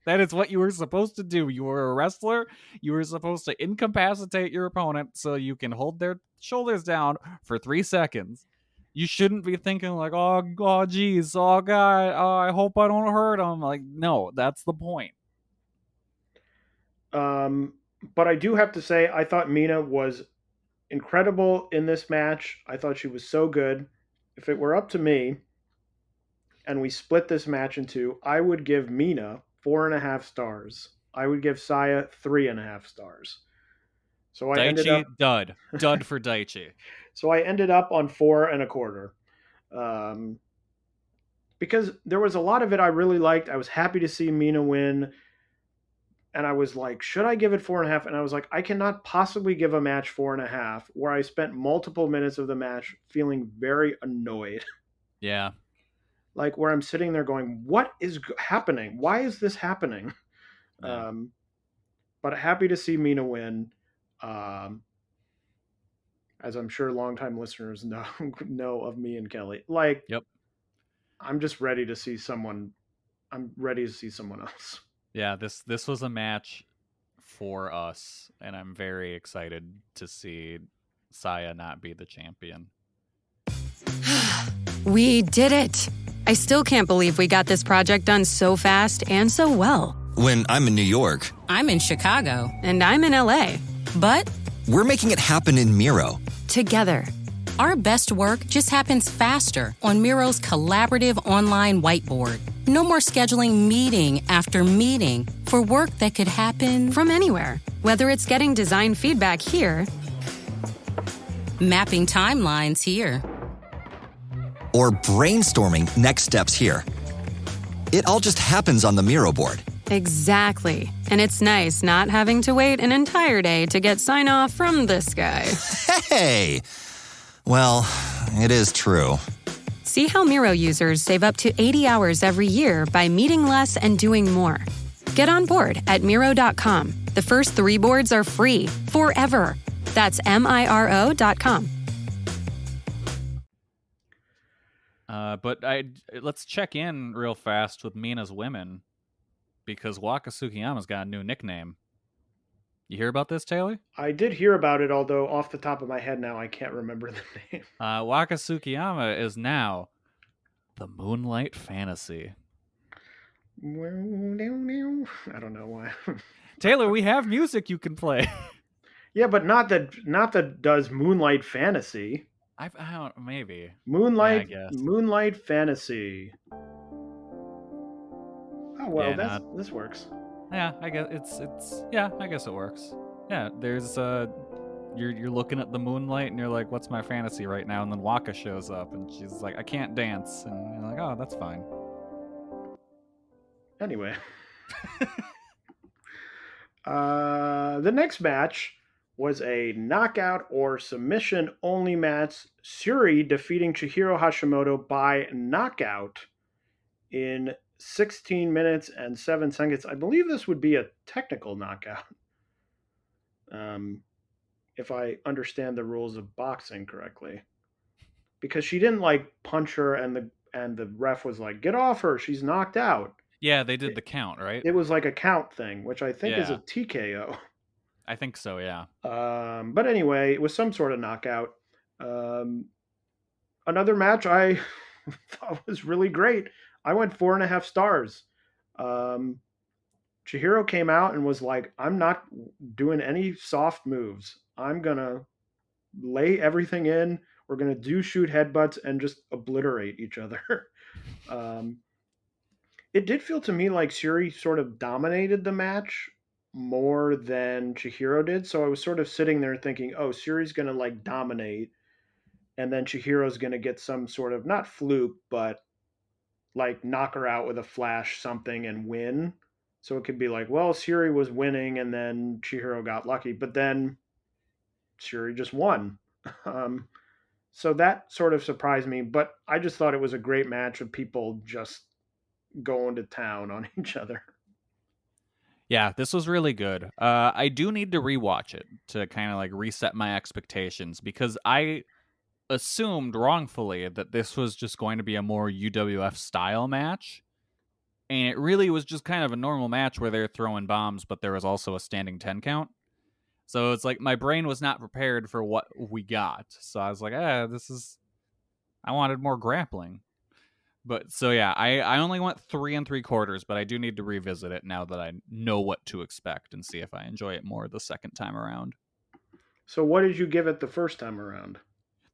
That is what you were supposed to do. You were a wrestler. You were supposed to incapacitate your opponent so you can hold their shoulders down for 3 seconds. You shouldn't be thinking like, oh, geez, oh, God, oh, I hope I don't hurt him. Like, no, that's the point. But I do have to say, I thought Mina was incredible in this match. I thought she was so good. If it were up to me, and we split this match in two, I would give Mina 4.5 stars. I would give Saya 3.5 stars. So I ended up dud for Daichi. So I ended up on 4.25. Because there was a lot of it I really liked. I was happy to see Mina win. And I was like, should I give it 4.5? And I was like, I cannot possibly give a match 4.5 where I spent multiple minutes of the match feeling very annoyed. Yeah. Like where I'm sitting there going, what is happening? Why is this happening? Yeah. But happy to see Mina win. As I'm sure longtime listeners know of me and Kelly. Like, yep. I'm just ready to see someone. I'm ready to see someone else. Yeah, this was a match for us, and I'm very excited to see Saya not be the champion. We did it. I still can't believe we got this project done so fast and so well. When I'm in New York. I'm in Chicago. And I'm in LA. But we're making it happen in Miro. Together. Our best work just happens faster on Miro's collaborative online whiteboard. No more scheduling meeting after meeting for work that could happen from anywhere. Whether it's getting design feedback here, mapping timelines here, or brainstorming next steps here. It all just happens on the Miro board. Exactly. And it's nice not having to wait an entire day to get sign-off from this guy. Hey! Well, it is true. See how Miro users save up to 80 hours every year by meeting less and doing more. Get on board at Miro.com. The first 3 boards are free forever. That's MIRO.com. But let's check in real fast with Mina's women, because Waka Tsukiyama's got a new nickname. You hear about this, Taylor? I did hear about it, although off the top of my head now I can't remember the name. Waka Tsukiyama is now the Moonlight Fantasy. I don't know why. Taylor, we have music you can play. Yeah, but not that does Moonlight Fantasy. I don't, maybe. Moonlight Fantasy. Oh well, yeah, this works. Yeah, I guess I guess it works. Yeah, there's you're looking at the moonlight and you're like, what's my fantasy right now? And then Waka shows up and she's like, I can't dance, and you're like, oh, that's fine. Anyway. The next match was a knockout or submission only match. Syuri defeating Chihiro Hashimoto by knockout in 16 minutes and 7 seconds. I believe this would be a technical knockout. If I understand the rules of boxing correctly. Because she didn't like punch her and the ref was like, get off her, she's knocked out. Yeah, they did the count, right? It was like a count thing, which I think is a TKO. I think so, yeah. But anyway, it was some sort of knockout. Another match I thought was really great. I went 4.5 stars. Chihiro came out and was like, I'm not doing any soft moves. I'm going to lay everything in. We're going to shoot headbutts and just obliterate each other. It did feel to me like Syuri sort of dominated the match more than Chihiro did. So I was sort of sitting there thinking, oh, Syuri's going to like dominate. And then Chihiro's going to get some sort of, not fluke, but like knock her out with a flash something and win. So it could be like, well, Syuri was winning and then Chihiro got lucky. But then Syuri just won. So that sort of surprised me. But I just thought it was a great match of people just going to town on each other. Yeah, this was really good. I do need to rewatch it to kind of like reset my expectations because I assumed wrongfully that this was just going to be a more UWF style match. And it really was just kind of a normal match where they're throwing bombs, but there was also a standing 10 count. So it's like my brain was not prepared for what we got. So I was like, I wanted more grappling. But so yeah, I only went 3 3/4, but I do need to revisit it now that I know what to expect and see if I enjoy it more the second time around. So what did you give it the first time around?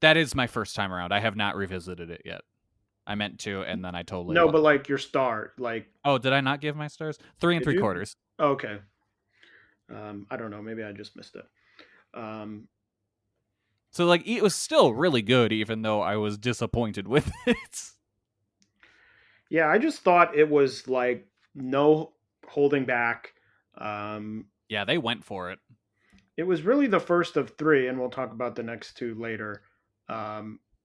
That is my first time around. I have not revisited it yet. I meant to, and then I totally No, but like your star, like. Oh, did I not give my stars? 3 3/4. Okay. I don't know. Maybe I just missed it. So like it was still really good, even though I was disappointed with it. Yeah, I just thought it was like no holding back. Yeah, they went for it. It was really the first of 3, and we'll talk about the next 2 later.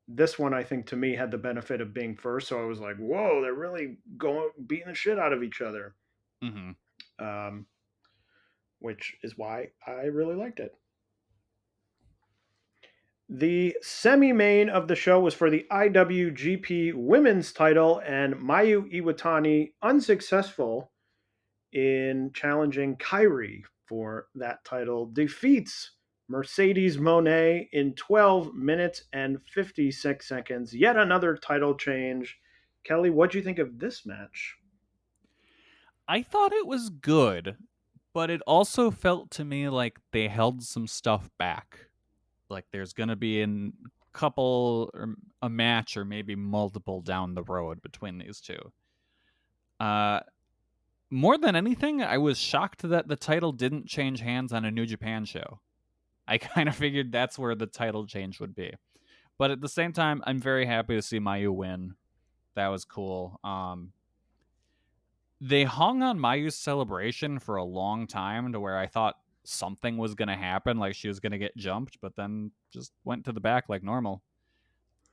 This one, I think, to me, had the benefit of being first, so I was like, "Whoa, they're really beating the shit out of each other," which is why I really liked it. The semi-main of the show was for the IWGP Women's title, and Mayu Iwatani, unsuccessful in challenging Kairi for that title, defeats Mercedes Moné in 12 minutes and 56 seconds. Yet another title change. Kelly, what do you think of this match? I thought it was good, but it also felt to me like they held some stuff back. Like there's going to be a couple, or a match, or maybe multiple down the road between these two. More than anything, I was shocked that the title didn't change hands on a New Japan show. I kind of figured that's where the title change would be. But at the same time, I'm very happy to see Mayu win. That was cool. They hung on Mayu's celebration for a long time to where I thought something was going to happen, like she was going to get jumped, but then just went to the back like normal.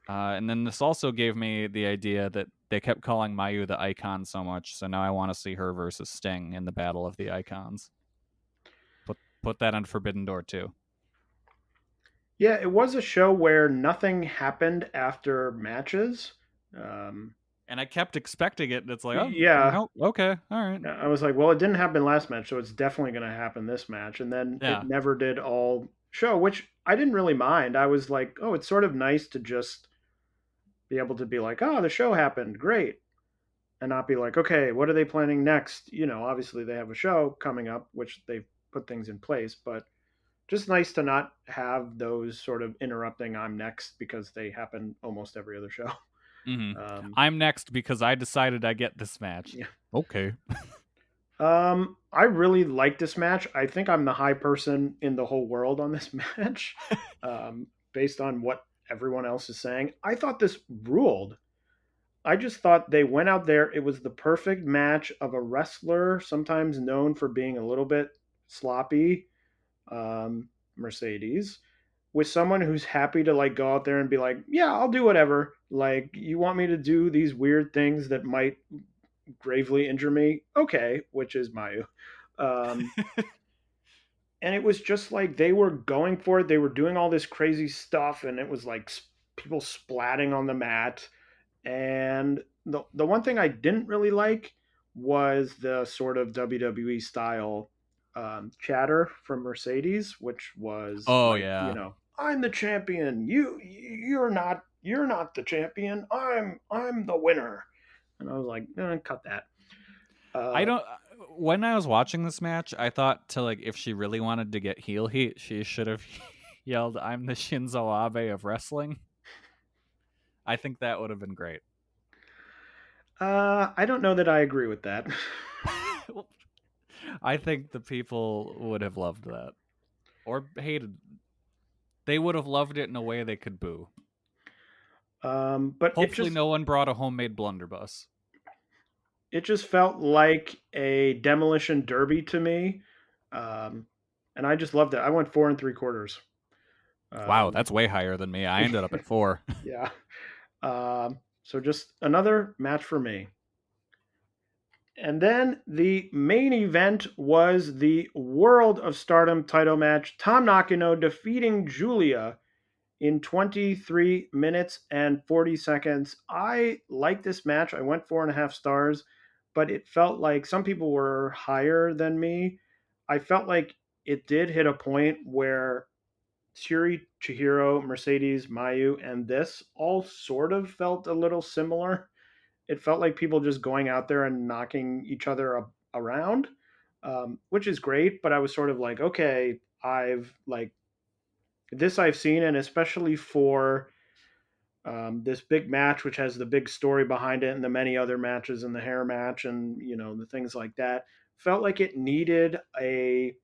And then this also gave me the idea that they kept calling Mayu the icon so much, so now I want to see her versus Sting in the Battle of the Icons. Put that on Forbidden Door too. Yeah, it was a show where nothing happened after matches. And I kept expecting it, and it's like, oh, yeah, no, okay, all right. I was like, well, it didn't happen last match, so it's definitely going to happen this match. And then it never did all show, which I didn't really mind. I was like, oh, it's sort of nice to just be able to be like, oh, the show happened, great. And not be like, okay, what are they planning next? You know, obviously they have a show coming up, which they've put things in place, but just nice to not have those sort of interrupting I'm next because they happen almost every other show. Mm-hmm. I'm next because I decided I get this match. Yeah. Okay. I really like this match. I think I'm the high person in the whole world on this match, based on what everyone else is saying. I thought this ruled. I just thought they went out there. It was the perfect match of a wrestler, sometimes known for being a little bit sloppy, Mercedes, with someone who's happy to like go out there and be like, yeah, I'll do whatever. Like, you want me to do these weird things that might gravely injure me? Okay, which is Mayu. And it was just like they were going for it. They were doing all this crazy stuff, and it was like people splatting on the mat. And the one thing I didn't really like was the sort of WWE style chatter from Mercedes, which was, you know, I'm the champion. You're not the champion. I'm the winner. And I was like, cut that. I don't. When I was watching this match, I thought to like if she really wanted to get heel heat, she should have yelled, "I'm the Shinzo Abe of wrestling." I think that would have been great. I don't know that I agree with that. I think the people would have loved that. Or hated. They would have loved it in a way they could boo. But hopefully no one brought a homemade blunderbuss. It just felt like a demolition derby to me. And I just loved it. I went 4 3/4. Wow, that's way higher than me. I ended up at 4. Yeah. So just another match for me. And then the main event was the World of Stardom title match. Tom Nakano defeating Julia in 23 minutes and 40 seconds. I like this match. I went 4.5 stars, but it felt like some people were higher than me. I felt like it did hit a point where Shuri, Chihiro, Mercedes, Mayu, and this all sort of felt a little similar. It felt like people just going out there and knocking each other around, which is great. But I was sort of like, okay, I've seen, and especially for this big match, which has the big story behind it, and the many other matches, and the hair match, and the things like that, felt like it needed a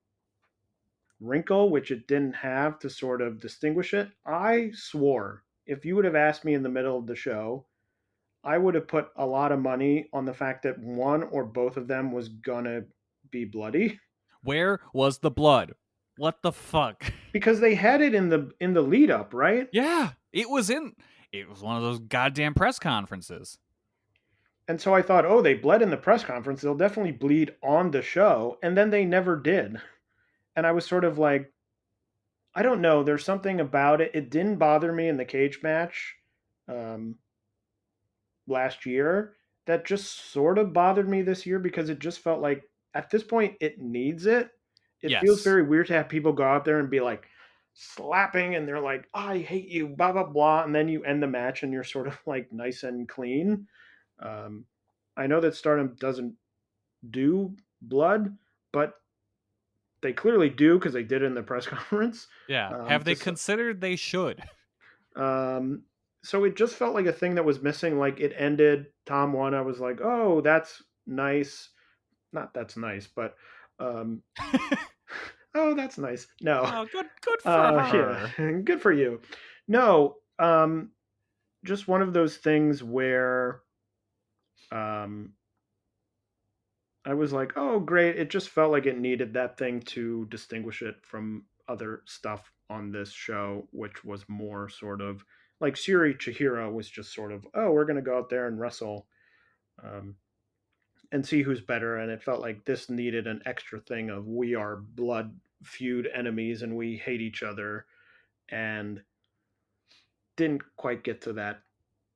wrinkle, which it didn't have to sort of distinguish it. I swore if you would have asked me in the middle of the show, I would have put a lot of money on the fact that one or both of them was gonna be bloody. Where was the blood? What the fuck? Because they had it in the lead up, right? Yeah, it was one of those goddamn press conferences. And so I thought, oh, they bled in the press conference. They'll definitely bleed on the show. And then they never did. And I was sort of like, I don't know. There's something about it. It didn't bother me in the cage match last year. That just sort of bothered me this year because it just felt like at this point it needs it. It feels very weird to have people go out there and be like slapping and they're like, oh, I hate you, blah, blah, blah. And then you end the match and you're sort of like nice and clean. I know that Stardom doesn't do blood, but they clearly do because they did it in the press conference. Yeah. Have they considered they should? So it just felt like a thing that was missing. Like it ended, Tom won. I was like, oh, that's nice. Not that's nice, but oh, that's nice. No. Oh, good for her. Yeah, good for you. No, just one of those things where I was like, oh, great. It just felt like it needed that thing to distinguish it from other stuff on this show, which was more sort of like Shuri Chihiro was just sort of, oh, we're going to go out there and wrestle and see who's better. And it felt like this needed an extra thing of we are blood feud enemies and we hate each other, and didn't quite get to that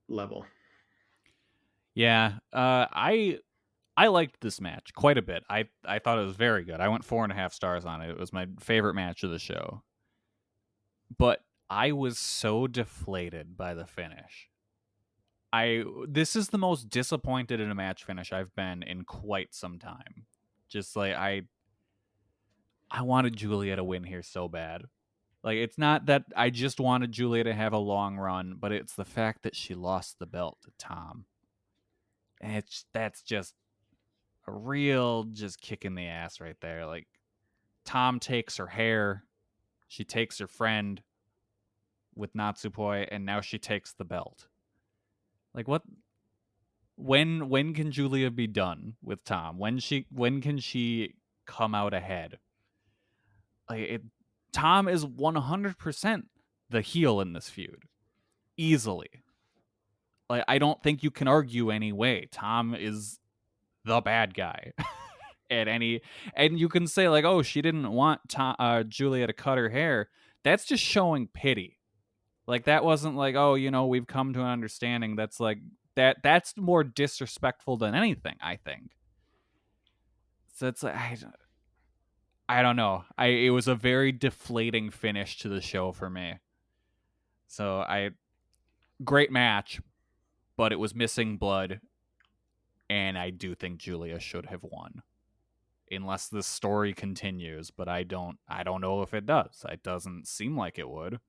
level. Yeah, I liked this match quite a bit. I thought it was very good. I went 4.5 stars on it. It was my favorite match of the show. But I was so deflated by the finish. This is the most disappointed in a match finish I've been in quite some time. Just like I wanted Julia to win here so bad. Like, it's not that I just wanted Julia to have a long run, but it's the fact that she lost the belt to Tom. And that's just a real just kick in the ass right there. Like, Tom takes her hair, she takes her friend with Natsupoi, and now she takes the belt. Like, what? When can Julia be done with Tom? When can she come out ahead? Like, Tom is 100% the heel in this feud, easily. Like, I don't think you can argue any way. Tom is the bad guy. And you can say like, oh, she didn't want Julia to cut her hair. That's just showing pity. Like, that wasn't like, oh, we've come to an understanding. That's like that's more disrespectful than anything, I think. So it's like, I don't know. It was a very deflating finish to the show for me. So great match, but it was missing blood, and I do think Julia should have won, unless the story continues. But I don't know if it does. It doesn't seem like it would.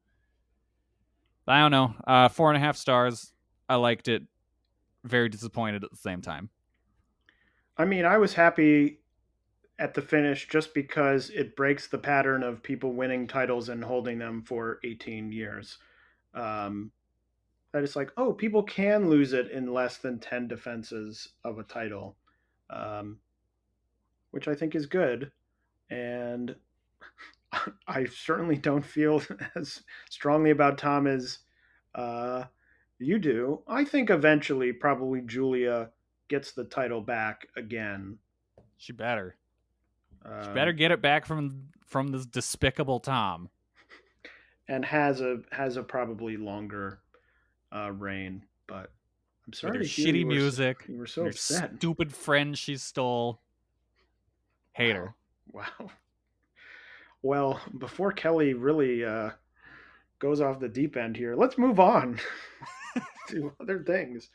But I don't know. 4.5 stars. I liked it. Very disappointed at the same time. I mean, I was happy at the finish just because it breaks the pattern of people winning titles and holding them for 18 years. That it's like, oh, people can lose it in less than 10 defenses of a title, which I think is good. And I certainly don't feel as strongly about Tom as you do. I think eventually probably Julia gets the title back again. She better. She better get it back from this despicable Tom. And has a probably longer reign, but I'm sorry with to her hear shitty music, you were so and her upset. stupid friend she stole. Hate her. Wow. Well, before Kelly really goes off the deep end here, let's move on to other things.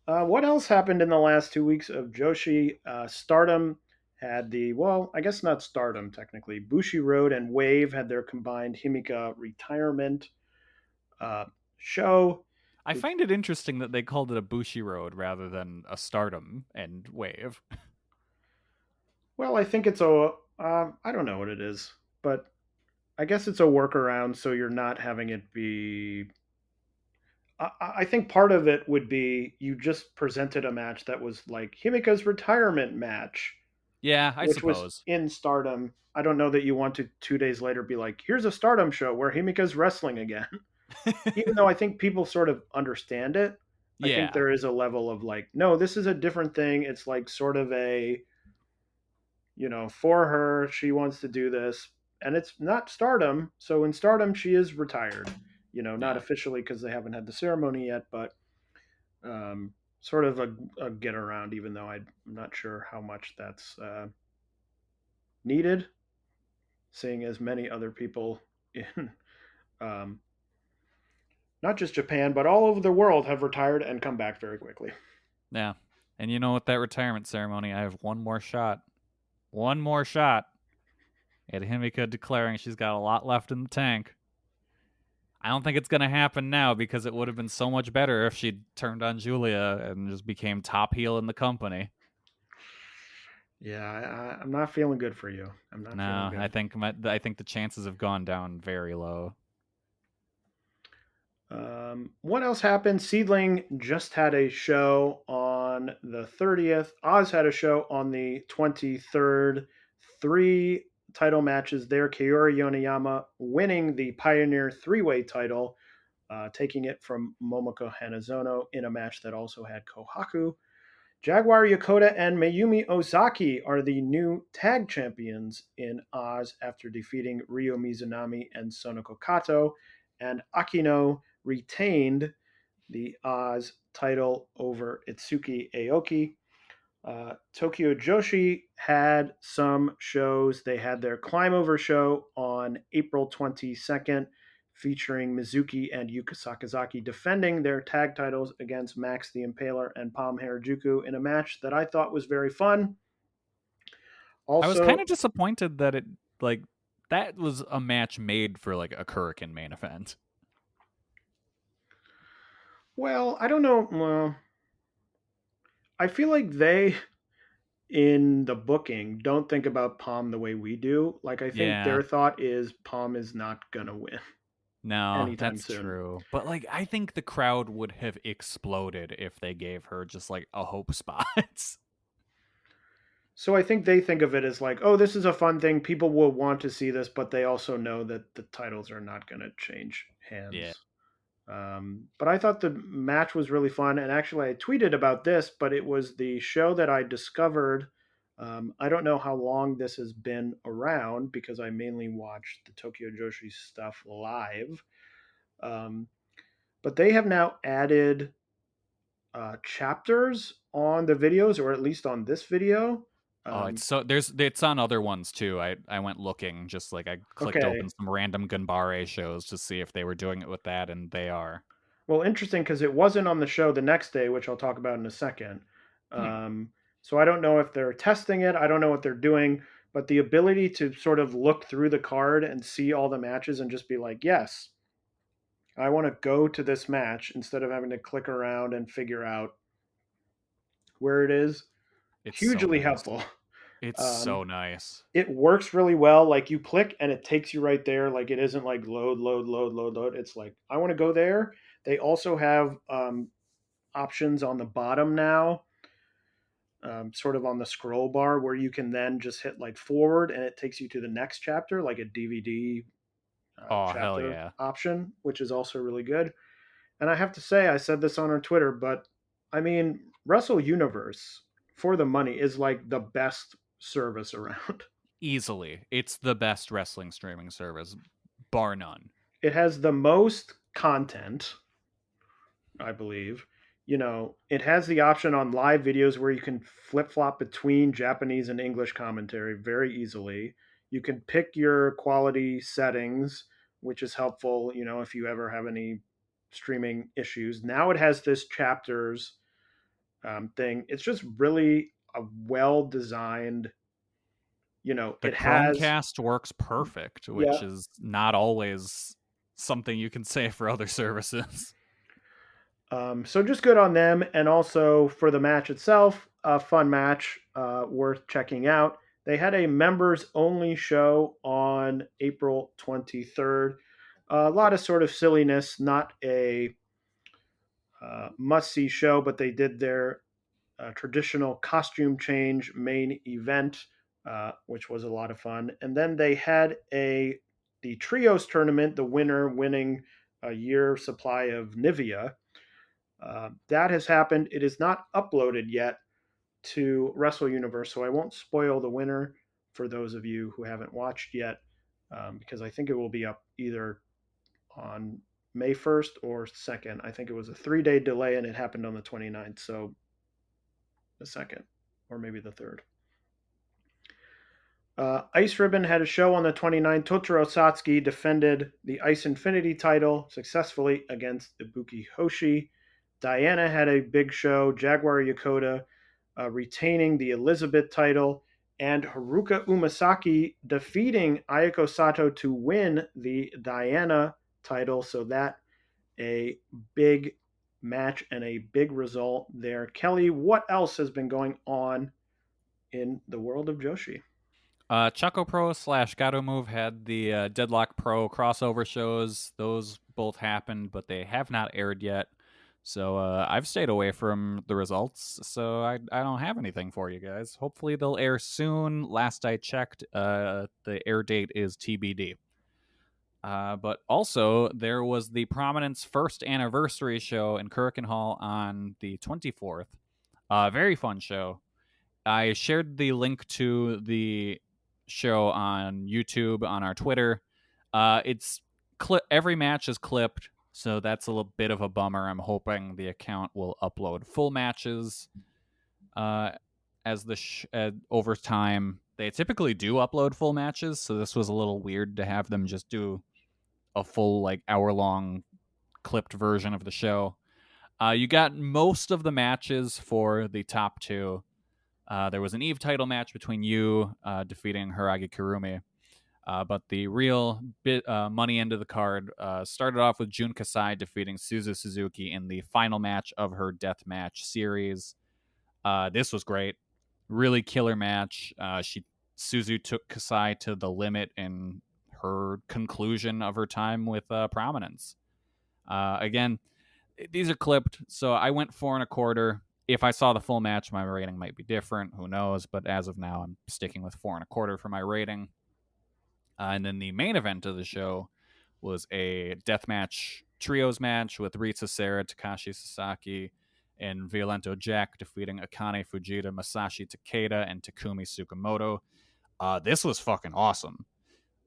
What else happened in the last 2 weeks of Joshi? Stardom had I guess not Stardom technically. Bushi Road and Wave had their combined Himika retirement show. I find it interesting that they called it a Bushi Road rather than a Stardom and Wave. Well, I think it's I don't know what it is, but I guess it's a workaround so you're not having it be. I think part of it would be you just presented a match that was like Himika's retirement match. Yeah, I which suppose. Was in Stardom. I don't know that you want to 2 days later be like, here's a Stardom show where Himika's wrestling again. Even though I think people sort of understand it. I think there is a level of like, no, this is a different thing. It's like sort of a, for her, she wants to do this. And it's not Stardom. So in Stardom, she is retired. Not officially because they haven't had the ceremony yet, but sort of a get around, even though I'm not sure how much that's needed, seeing as many other people in not just Japan, but all over the world have retired and come back very quickly. Yeah. And with that retirement ceremony, I have one more shot at Himika declaring she's got a lot left in the tank. I don't think it's going to happen now because it would have been so much better if she turned on Julia and just became top heel in the company. Yeah, I'm not feeling good for you. I'm not feeling good. I think the chances have gone down very low. What else happened? Seedling just had a show on the 30th. Oz had a show on the 23rd. 3 title matches there. Kaori Yoneyama winning the Pioneer 3-way title, taking it from Momoko Hanazono in a match that also had Kohaku. Jaguar Yokota and Mayumi Ozaki are the new tag champions in Oz after defeating Ryo Mizunami and Sonoko Kato. And Akino retained the Oz title over Itsuki Aoki. Tokyo Joshi had some shows. They had their Climb Over show on April 22nd, featuring Mizuki and Yuka Sakazaki defending their tag titles against Max the Impaler and Palm Harajuku in a match that I thought was very fun. Also, I was kind of disappointed that that was a match made for like a Kurikan main event. Well, I don't know. Well, I feel like they, in the booking, don't think about Palm the way we do. Like, I think their thought is Palm is not going to win. No, that's true. But I think the crowd would have exploded if they gave her just like a hope spot. So I think they think of it as like, oh, this is a fun thing. People will want to see this, but they also know that the titles are not going to change hands. Yeah. But I thought the match was really fun. And actually, I tweeted about this, but it was the show that I discovered. I don't know how long this has been around because I mainly watched the Tokyo Joshi stuff live. But they have now added chapters on the videos, or at least on this video. It's on other ones too. I went looking, just I clicked open some random Ganbare shows to see if they were doing it with that, and they are. Well, interesting, because it wasn't on the show the next day, which I'll talk about in a second. So I don't know if they're testing it. I don't know what they're doing, but the ability to sort of look through the card and see all the matches and just be like, yes, I want to go to this match instead of having to click around and figure out where it is. It's hugely helpful. It's so nice. It works really well. Like you click and it takes you right there. Like it isn't like load. It's like, I want to go there. They also have options on the bottom now, sort of on the scroll bar, where you can then just hit like forward and it takes you to the next chapter, like a DVD chapter option, which is also really good. And I have to say, I said this on our Twitter, but I mean, Wrestle Universe, for the money, is like the best service around. Easily. It's the best wrestling streaming service, bar none. It has the most content, I believe. It has the option on live videos where you can flip flop between Japanese and English commentary very easily. You can pick your quality settings, which is helpful, if you ever have any streaming issues. Now it has this chapters thing. It's just really a well designed, The it has. Chromecast works perfect, which Yeah. is not always something you can say for other services. So just good on them. And also for the match itself, a fun match worth checking out. They had a members only show on April 23rd. A lot of sort of silliness, not a must see show, but they did their traditional costume change main event, which was a lot of fun. And then they had the trios tournament, the winner winning a year supply of Nivea. That has happened. It is not uploaded yet to Wrestle Universe, so I won't spoil the winner for those of you who haven't watched yet, because I think it will be up either on May 1st or 2nd. I think it was a 3-day delay and it happened on the 29th, so the 2nd or maybe the 3rd. Ice Ribbon had a show on the 29th. Totoro Satsuki defended the Ice Infinity title successfully against Ibuki Hoshi. Diana had a big show. Jaguar Yokota retaining the Elizabeth title. And Haruka Umasaki defeating Ayako Sato to win the Diana title. So that a big match and a big result there. Kelly, what else has been going on in the world of Joshi? Choco Pro / Gato Move had the Deadlock Pro crossover shows. Those both happened, but they have not aired yet. So I've stayed away from the results, so I don't have anything for you guys. Hopefully they'll air soon. Last I checked, the air date is TBD. But also, there was the Prominence first anniversary show in Kurikan Hall on the 24th. Very fun show. I shared the link to the show on YouTube, on our Twitter. It's every match is clipped, so that's a little bit of a bummer. I'm hoping the account will upload full matches as over time. They typically do upload full matches, so this was a little weird to have them just do a full hour-long clipped version of the show. You got most of the matches for the top two. There was an Eve title match between you defeating Hiragi Kurumi. But the real money end of the card started off with Jun Kasai defeating Suzu Suzuki in the final match of her death match series. This was great. Really killer match. Suzu took Kasai to the limit in her conclusion of her time with Prominence. Again, these are clipped, so I went 4.25. If I saw the full match, my rating might be different. Who knows? But as of now, I'm sticking with 4.25 for my rating. And then the main event of the show was a deathmatch trios match with Ritsu Sera, Takashi Sasaki, and Violento Jack defeating Akane Fujita, Masashi Takeda, and Takumi Tsukamoto. This was fucking awesome.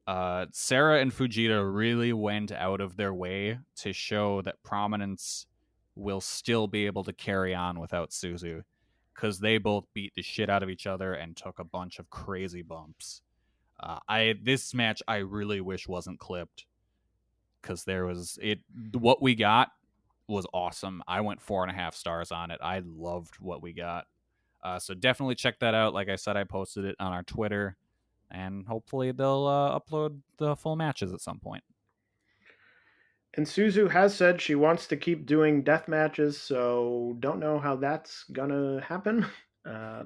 Sera and Fujita really went out of their way to show that Prominence will still be able to carry on without Suzu, because they both beat the shit out of each other and took a bunch of crazy bumps. This match I really wish wasn't clipped, because what we got was awesome. I went 4.5 stars on it. I loved what we got. So definitely check that out. Like I said, I posted it on our Twitter, and hopefully they'll upload the full matches at some point. And Suzu has said she wants to keep doing death matches, so don't know how that's gonna happen.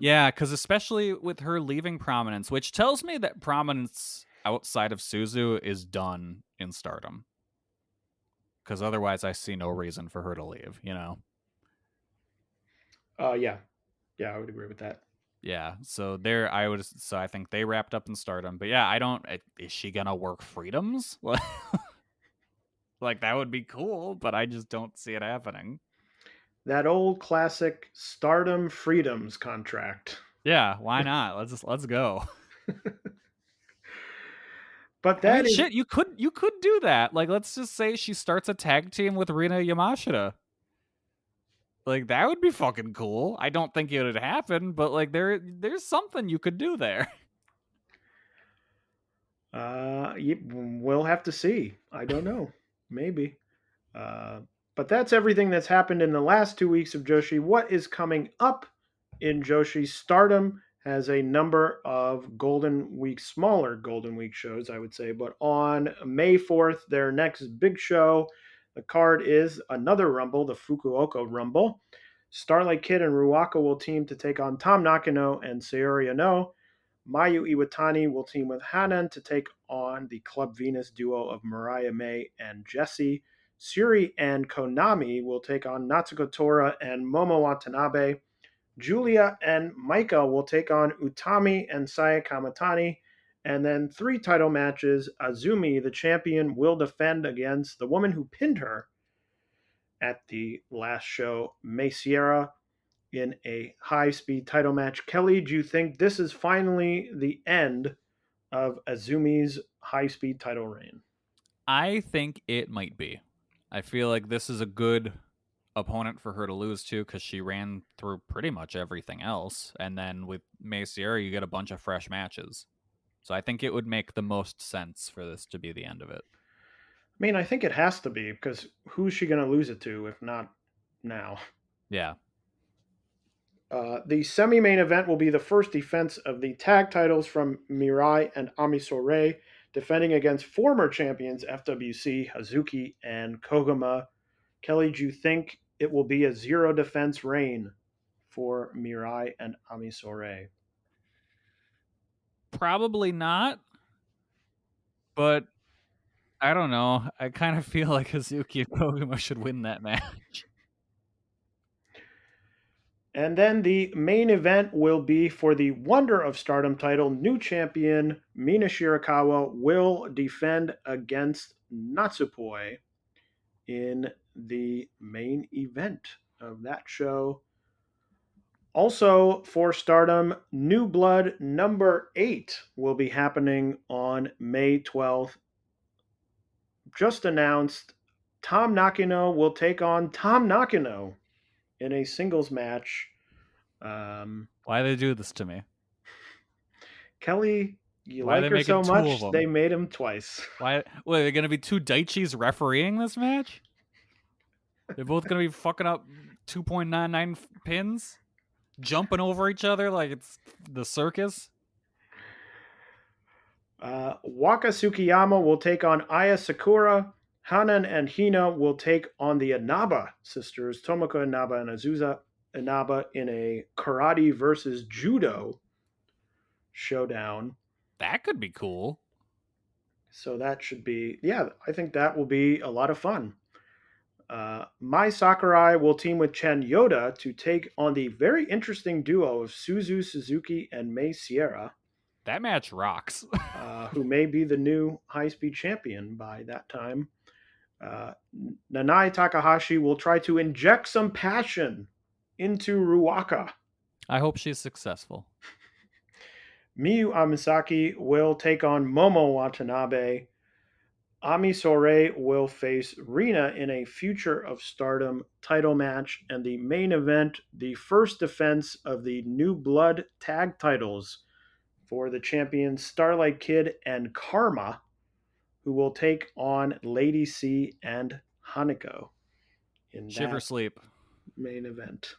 Yeah, because especially with her leaving Prominence, which tells me that Prominence outside of Suzu is done in Stardom. Because otherwise I see no reason for her to leave, Yeah, I would agree with that. Yeah, so I think they wrapped up in Stardom. But yeah, is she gonna work Freedoms? Like, that would be cool, but I just don't see it happening. that old classic Stardom Freedoms contract. Yeah, why not? Let's go. But that is shit, you could do that. Like, let's just say she starts a tag team with Rina Yamashita. Like, that would be fucking cool. I don't think it would happen, but like there's something you could do there. We'll have to see. I don't know. Maybe. But that's everything that's happened in the last 2 weeks of Joshi. What is coming up in Joshi? Stardom has a number of Golden Week, smaller Golden Week shows, I would say. But on May 4th, their next big show, the card is another Rumble, the Fukuoka Rumble. Starlight Kid and Ruaka will team to take on Tam Nakano and Sayori Ano. Mayu Iwatani will team with Hanan to take on the Club Venus duo of Mariah May and Jessie. Suri and Konami will take on Natsuko Tora and Momo Watanabe. Julia and Maika will take on Utami and Saya Kamatani. And then 3 title matches. Azumi, the champion, will defend against the woman who pinned her at the last show, May Sierra, in a high-speed title match. Kelly, do you think this is finally the end of Azumi's high-speed title reign? I think it might be. I feel like this is a good opponent for her to lose to because she ran through pretty much everything else. And then with May Sierra, you get a bunch of fresh matches. So I think it would make the most sense for this to be the end of it. I mean, I think it has to be, because who's she going to lose it to if not now? Yeah. The semi-main event will be the first defense of the tag titles from Mirai and Ami Sourei, defending against former champions FWC, Hazuki, and Koguma. Kelly, do you think it will be a 0 defense reign for Mirai and Ami Sourei? Probably not. But I don't know. I kind of feel like Hazuki and Koguma should win that match. And then the main event will be for the Wonder of Stardom title. New champion Mina Shirakawa will defend against Natsupoi in the main event of that show. Also for Stardom, New Blood number 8 will be happening on May 12th. Just announced, Tam Nakano will take on Tam Nakano in a singles match. Why they do this to me? Kelly, you like her so much, they made him twice. Why? Wait, are they going to be 2 Daichis refereeing this match? They're both going to be fucking up 2.99 pins? Jumping over each other like it's the circus? Waka Tsukiyama will take on Aya Sakura. Hanan and Hina will take on the Inaba sisters, Tomoko Inaba and Azusa Inaba, in a karate versus judo showdown. That could be cool. So that should be, I think that will be a lot of fun. Mai Sakurai will team with Chen Yoda to take on the very interesting duo of Suzu Suzuki and Mai Sierra. That match rocks. Who may be the new high-speed champion by that time. Nanai Takahashi will try to inject some passion into Ruaka. I hope she's successful. Miyu Amisaki will take on Momo Watanabe. Ami Sourei will face Rina in a Future of Stardom title match. And the main event, the first defense of the New Blood tag titles for the champions Starlight Kid and Karma, who will take on Lady C and Hanako in Shiver that sleep. main event.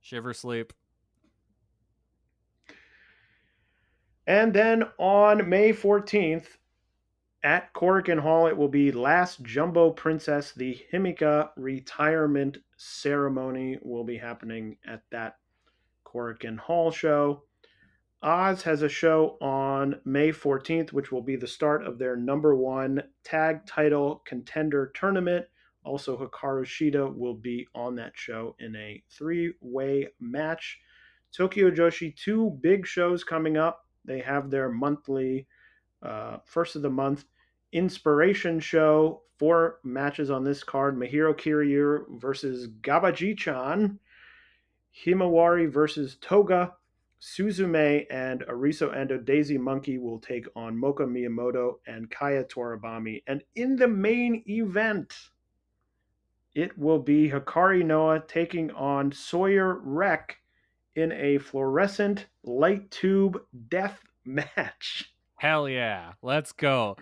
Shiver sleep. And then on May 14th, at Korakuen Hall, it will be Last Jumbo Princess. The Himika retirement ceremony will be happening at that Korakuen Hall show. Oz has a show on May 14th, which will be the start of their number 1 tag title contender tournament. Also, Hikaru Shida will be on that show in a 3-way match. Tokyo Joshi, 2 big shows coming up. They have their monthly, first of the month Inspiration show, 4 matches on this card. Mahiro Kiryu versus Gabaji-chan. Himawari versus Toga. Suzume and Ariso Endo Daisy Monkey will take on Moka Miyamoto and Kaya Toribami. And in the main event, it will be Hikari Noa taking on Sawyer Wreck in a fluorescent light tube death match. Hell yeah. Let's go.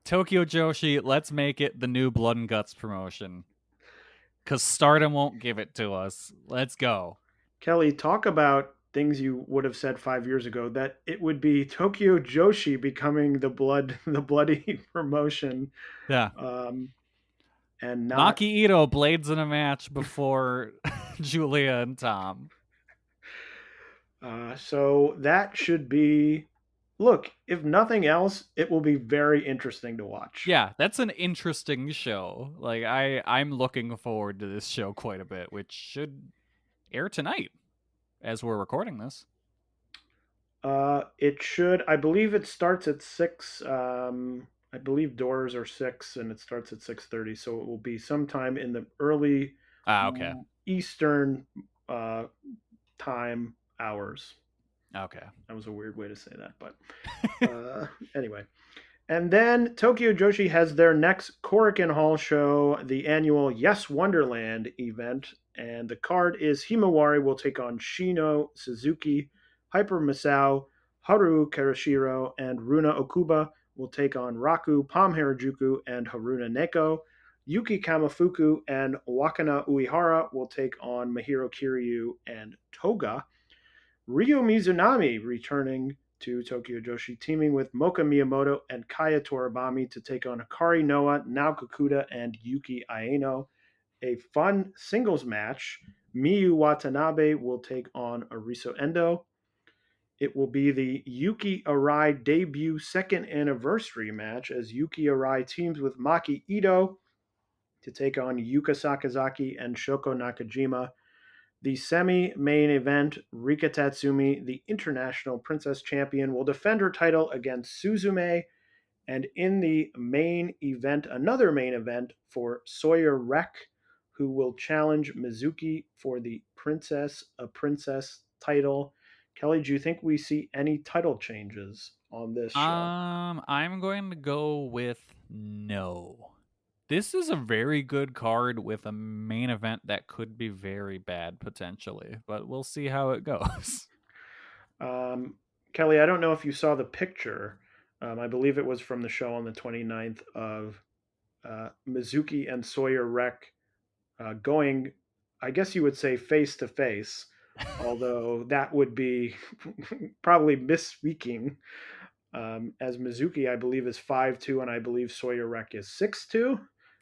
Tokyo Joshi, let's make it the new Blood and Guts promotion. Because Stardom won't give it to us. Let's go. Kelly, talk about things you would have said 5 years ago, that it would be Tokyo Joshi becoming the bloody promotion. Yeah. And not Maki Ito blades in a match before Julia and Tom. So that should be, look, if nothing else, it will be very interesting to watch. Yeah, that's an interesting show. Like I'm looking forward to this show quite a bit, which should air tonight as we're recording this. It should. I believe it starts at 6. I believe doors are 6 and it starts at 6:30, so it will be sometime in the early Eastern time hours. Okay. That was a weird way to say that, but anyway. And then Tokyo Joshi has their next Korakuen Hall show, the annual Yes Wonderland event, and the card is Himawari will take on Shino Suzuki, Hyper Misao, Haru Karashiro, and Runa Okuba will take on Raku, Pam Harajuku, and Haruna Neko. Yuki Kamafuku and Wakana Uehara will take on Mahiro Kiryu and Toga. Ryo Mizunami returning to Tokyo Joshi, teaming with Moka Miyamoto and Kaya Toribami to take on Hikari Noa, Nao Kakuta, and Yuki Aeno. A fun singles match. Miyu Watanabe will take on Ariso Endo. It will be the Yuki Arai debut 2nd anniversary match as Yuki Arai teams with Maki Ito to take on Yuka Sakazaki and Shoko Nakajima. The semi-main event, Rika Tatsumi, the International Princess Champion, will defend her title against Suzume. And in the main event, another main event for Sawyer Wreck, who will challenge Mizuki for the Princess title. Kelly, do you think we see any title changes on this show? I'm going to go with no. This is a very good card with a main event that could be very bad potentially, but we'll see how it goes. Kelly, I don't know if you saw the picture. I believe it was from the show on the 29th of Mizuki and Sawyer Wreck going, I guess you would say face to face, although that would be probably misspeaking. As Mizuki, I believe, is 5'2", and I believe Sawyer Wreck is 6'2".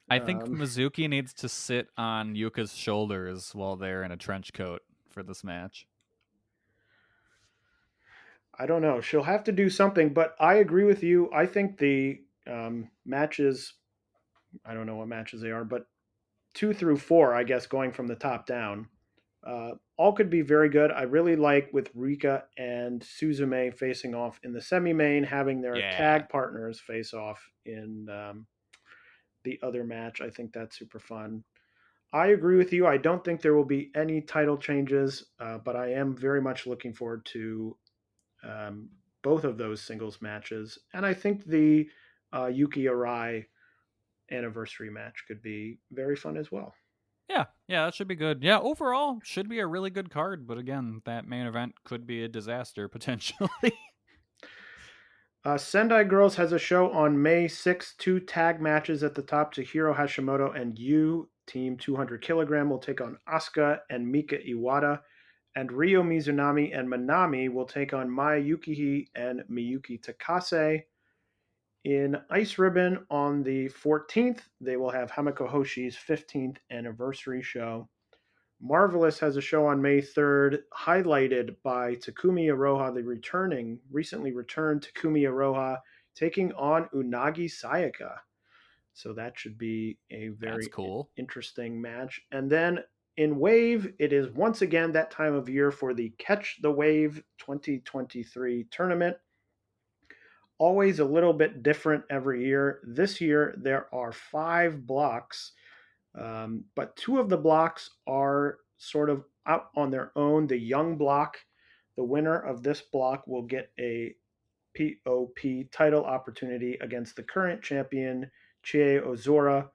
I think Mizuki needs to sit on Yuka's shoulders while they're in a trench coat for this match. I don't know. She'll have to do something, but I agree with you. I think the matches, I don't know what matches they are, but 2 through 4, I guess, going from the top down, all could be very good. I really like with Rika and Suzume facing off in the semi-main, having their tag partners face off in the other match. I think that's super fun. I agree with you. I don't think there will be any title changes, but I am very much looking forward to both of those singles matches. And I think the Yuki Arai anniversary match could be very fun as well. Yeah, that should be good. Yeah, overall, should be a really good card. But again, that main event could be a disaster potentially. Sendai Girls has a show on May 6th, 2 tag matches at the top. Chihiro Hashimoto and Yu, Team 200 Kilogram, will take on Asuka and Mika Iwata. And Ryo Mizunami and Manami will take on Maya Yukihi and Miyuki Takase. In Ice Ribbon on the 14th, they will have Hamiko Hoshi's 15th anniversary show. Marvelous has a show on May 3rd, highlighted by Takumi Iroha, the recently returned Takumi Iroha, taking on Unagi Sayaka. So that should be a very interesting match. And then in Wave, it is once again that time of year for the Catch the Wave 2023 tournament. always a little bit different every year. This year, there are 5 blocks, but 2 of the blocks are sort of out on their own. The young block, the winner of this block will get a POP title opportunity against the current champion, Chie Ozora,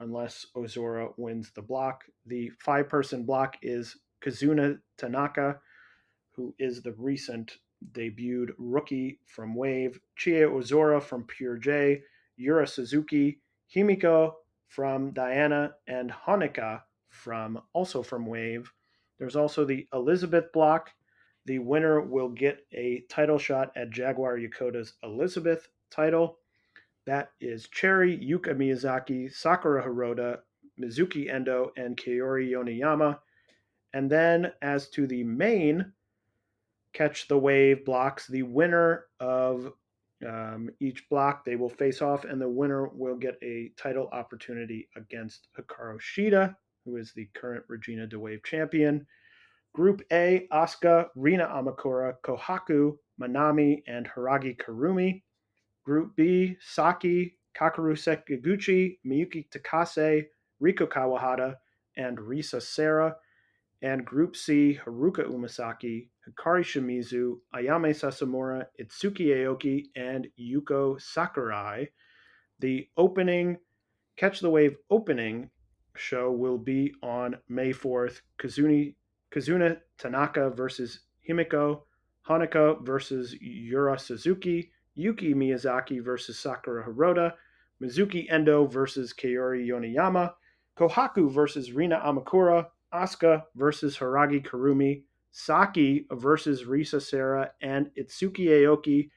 unless Ozora wins the block. The 5-person block is Kazuna Tanaka, who is the recent debuted rookie from Wave, Chie Ozora from Pure J, Yura Suzuki, Himiko from Diana, and Honika also from Wave. There's also the Elizabeth block. The winner will get a title shot at Jaguar Yokota's Elizabeth title. That is Cherry, Yuka Miyazaki, Sakura Hirota, Mizuki Endo, and Kaori Yoneyama. And then as to the main Catch the Wave blocks, the winner of each block, they will face off, and the winner will get a title opportunity against Hikaru Shida, who is the current Regina de Wave champion. Group A, Asuka, Rina Amakura, Kohaku, Manami, and Hiragi Karumi. Group B, Saki, Kakeru Sekiguchi, Miyuki Takase, Riko Kawahata, and Risa Sera. And Group C, Haruka Umasaki, Hikari Shimizu, Ayame Sasamura, Itsuki Aoki, and Yuko Sakurai. The Catch the Wave opening show will be on May 4th. Kazuna Tanaka versus Himiko, Hanako versus Yura Suzuki, Yuki Miyazaki versus Sakura Hirota, Mizuki Endo versus Kaori Yoneyama, Kohaku versus Rina Amakura, Asuka versus Hiragi Karumi, Saki versus Risa Sera, and Itsuki Aoki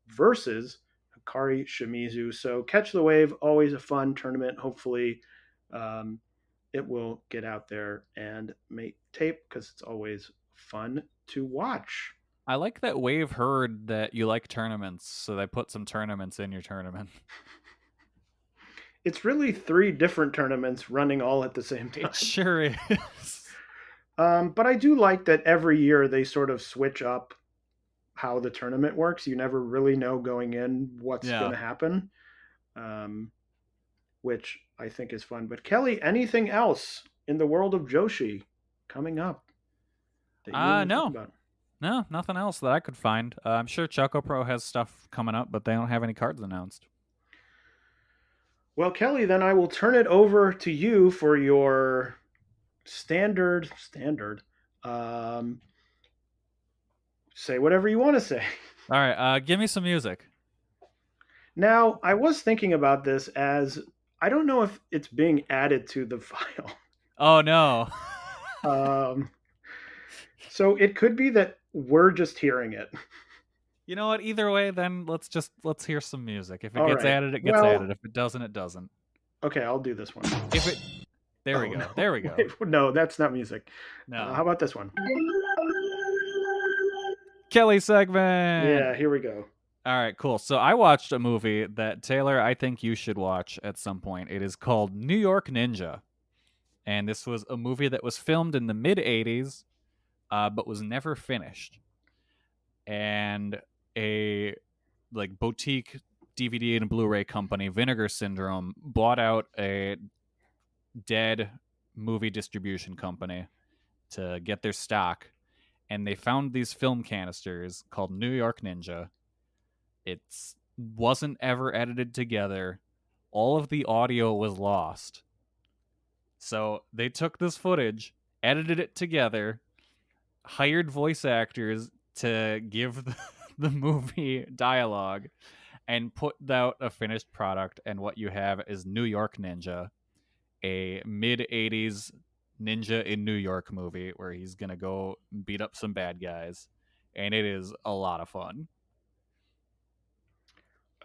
versus Hikari Shimizu. So Catch the Wave, always a fun tournament. Hopefully it will get out there and make tape because it's always fun to watch. I like that Wave heard that you like tournaments, so they put some tournaments in your tournament. It's really 3 different tournaments running all at the same time. It sure is. But I do like that every year they sort of switch up how the tournament works. You never really know going in what's going to happen, which I think is fun. But Kelly, anything else in the world of Joshi coming up that you no. about? No, nothing else that I could find. I'm sure Choco Pro has stuff coming up, but they don't have any cards announced. Well, Kelly, then I will turn it over to you for your standard. Say whatever you want to say. All right, give me some music. Now, I was thinking about this as I don't know if it's being added to the file. Oh no. So it could be that we're just hearing it. You know what? Either way, then let's hear some music. If it gets added, it gets added. If it doesn't, it doesn't. Okay, I'll do this one. There we go. No. There we go. Wait, no, that's not music. No. How about this one? Kelly segment. Yeah, here we go. All right, cool. So I watched a movie that, Taylor, I think you should watch at some point. It is called New York Ninja. And this was a movie that was filmed in the mid-'80s, but was never finished. And a boutique DVD and Blu-ray company, Vinegar Syndrome, bought out a dead movie distribution company to get their stock. And they found these film canisters called New York Ninja. It wasn't ever edited together. All of the audio was lost. So they took this footage, edited it together, hired voice actors to give the movie dialogue, and put out a finished product. And what you have is New York Ninja, a mid-'80s ninja in New York movie where he's going to go beat up some bad guys. And it is a lot of fun.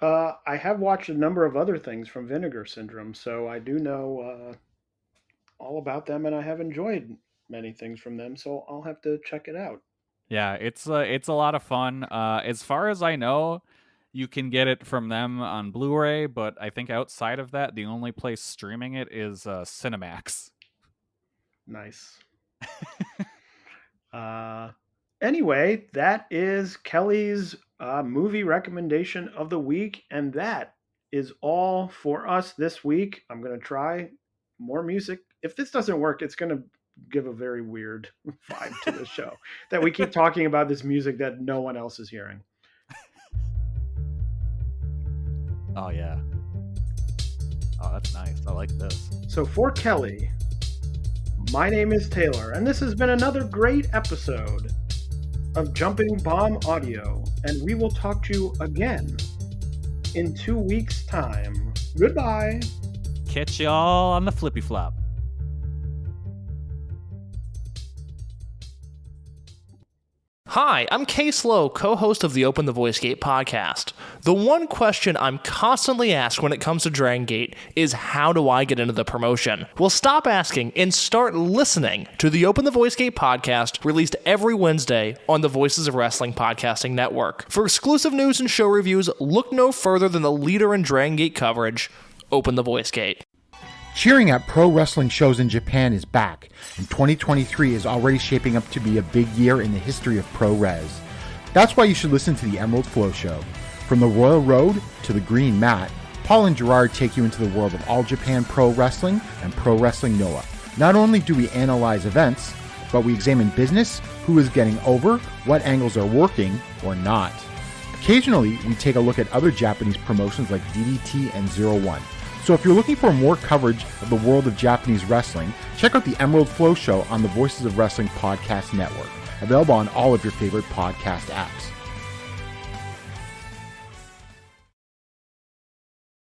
I have watched a number of other things from Vinegar Syndrome, so I do know all about them, and I have enjoyed many things from them, so I'll have to check it out. Yeah, it's a lot of fun. As far as I know, you can get it from them on Blu-ray, but I think outside of that, the only place streaming it is Cinemax. Nice. Anyway, that is Kelly's movie recommendation of the week. And that is all for us this week. I'm going to try more music. If this doesn't work, it's going to give a very weird vibe to the show that we keep talking about this music that no one else is hearing. Oh, yeah. Oh, that's nice. I like this. So for Kelly, my name is Taylor, and this has been another great episode of Jumping Bomb Audio, and we will talk to you again in 2 weeks' time. Goodbye. Catch y'all on the flippy flop. Hi, I'm Case Lowe, co-host of the Open the Voice Gate podcast. The one question I'm constantly asked when it comes to Dragon Gate is how do I get into the promotion? Well, stop asking and start listening to the Open the Voice Gate podcast, released every Wednesday on the Voices of Wrestling podcasting network. For exclusive news and show reviews, look no further than the leader in Dragon Gate coverage, Open the Voice Gate. Cheering at pro wrestling shows in Japan is back, and 2023 is already shaping up to be a big year in the history of pro res. That's why you should listen to the Emerald Flow Show. From the Royal Road to the Green Mat, Paul and Gerard take you into the world of All Japan Pro Wrestling and Pro Wrestling Noah. Not only do we analyze events, but we examine business, who is getting over, what angles are working or not. Occasionally, we take a look at other Japanese promotions like DDT and Zero One. So if you're looking for more coverage of the world of Japanese wrestling, check out the Emerald Flow Show on the Voices of Wrestling Podcast Network, available on all of your favorite podcast apps.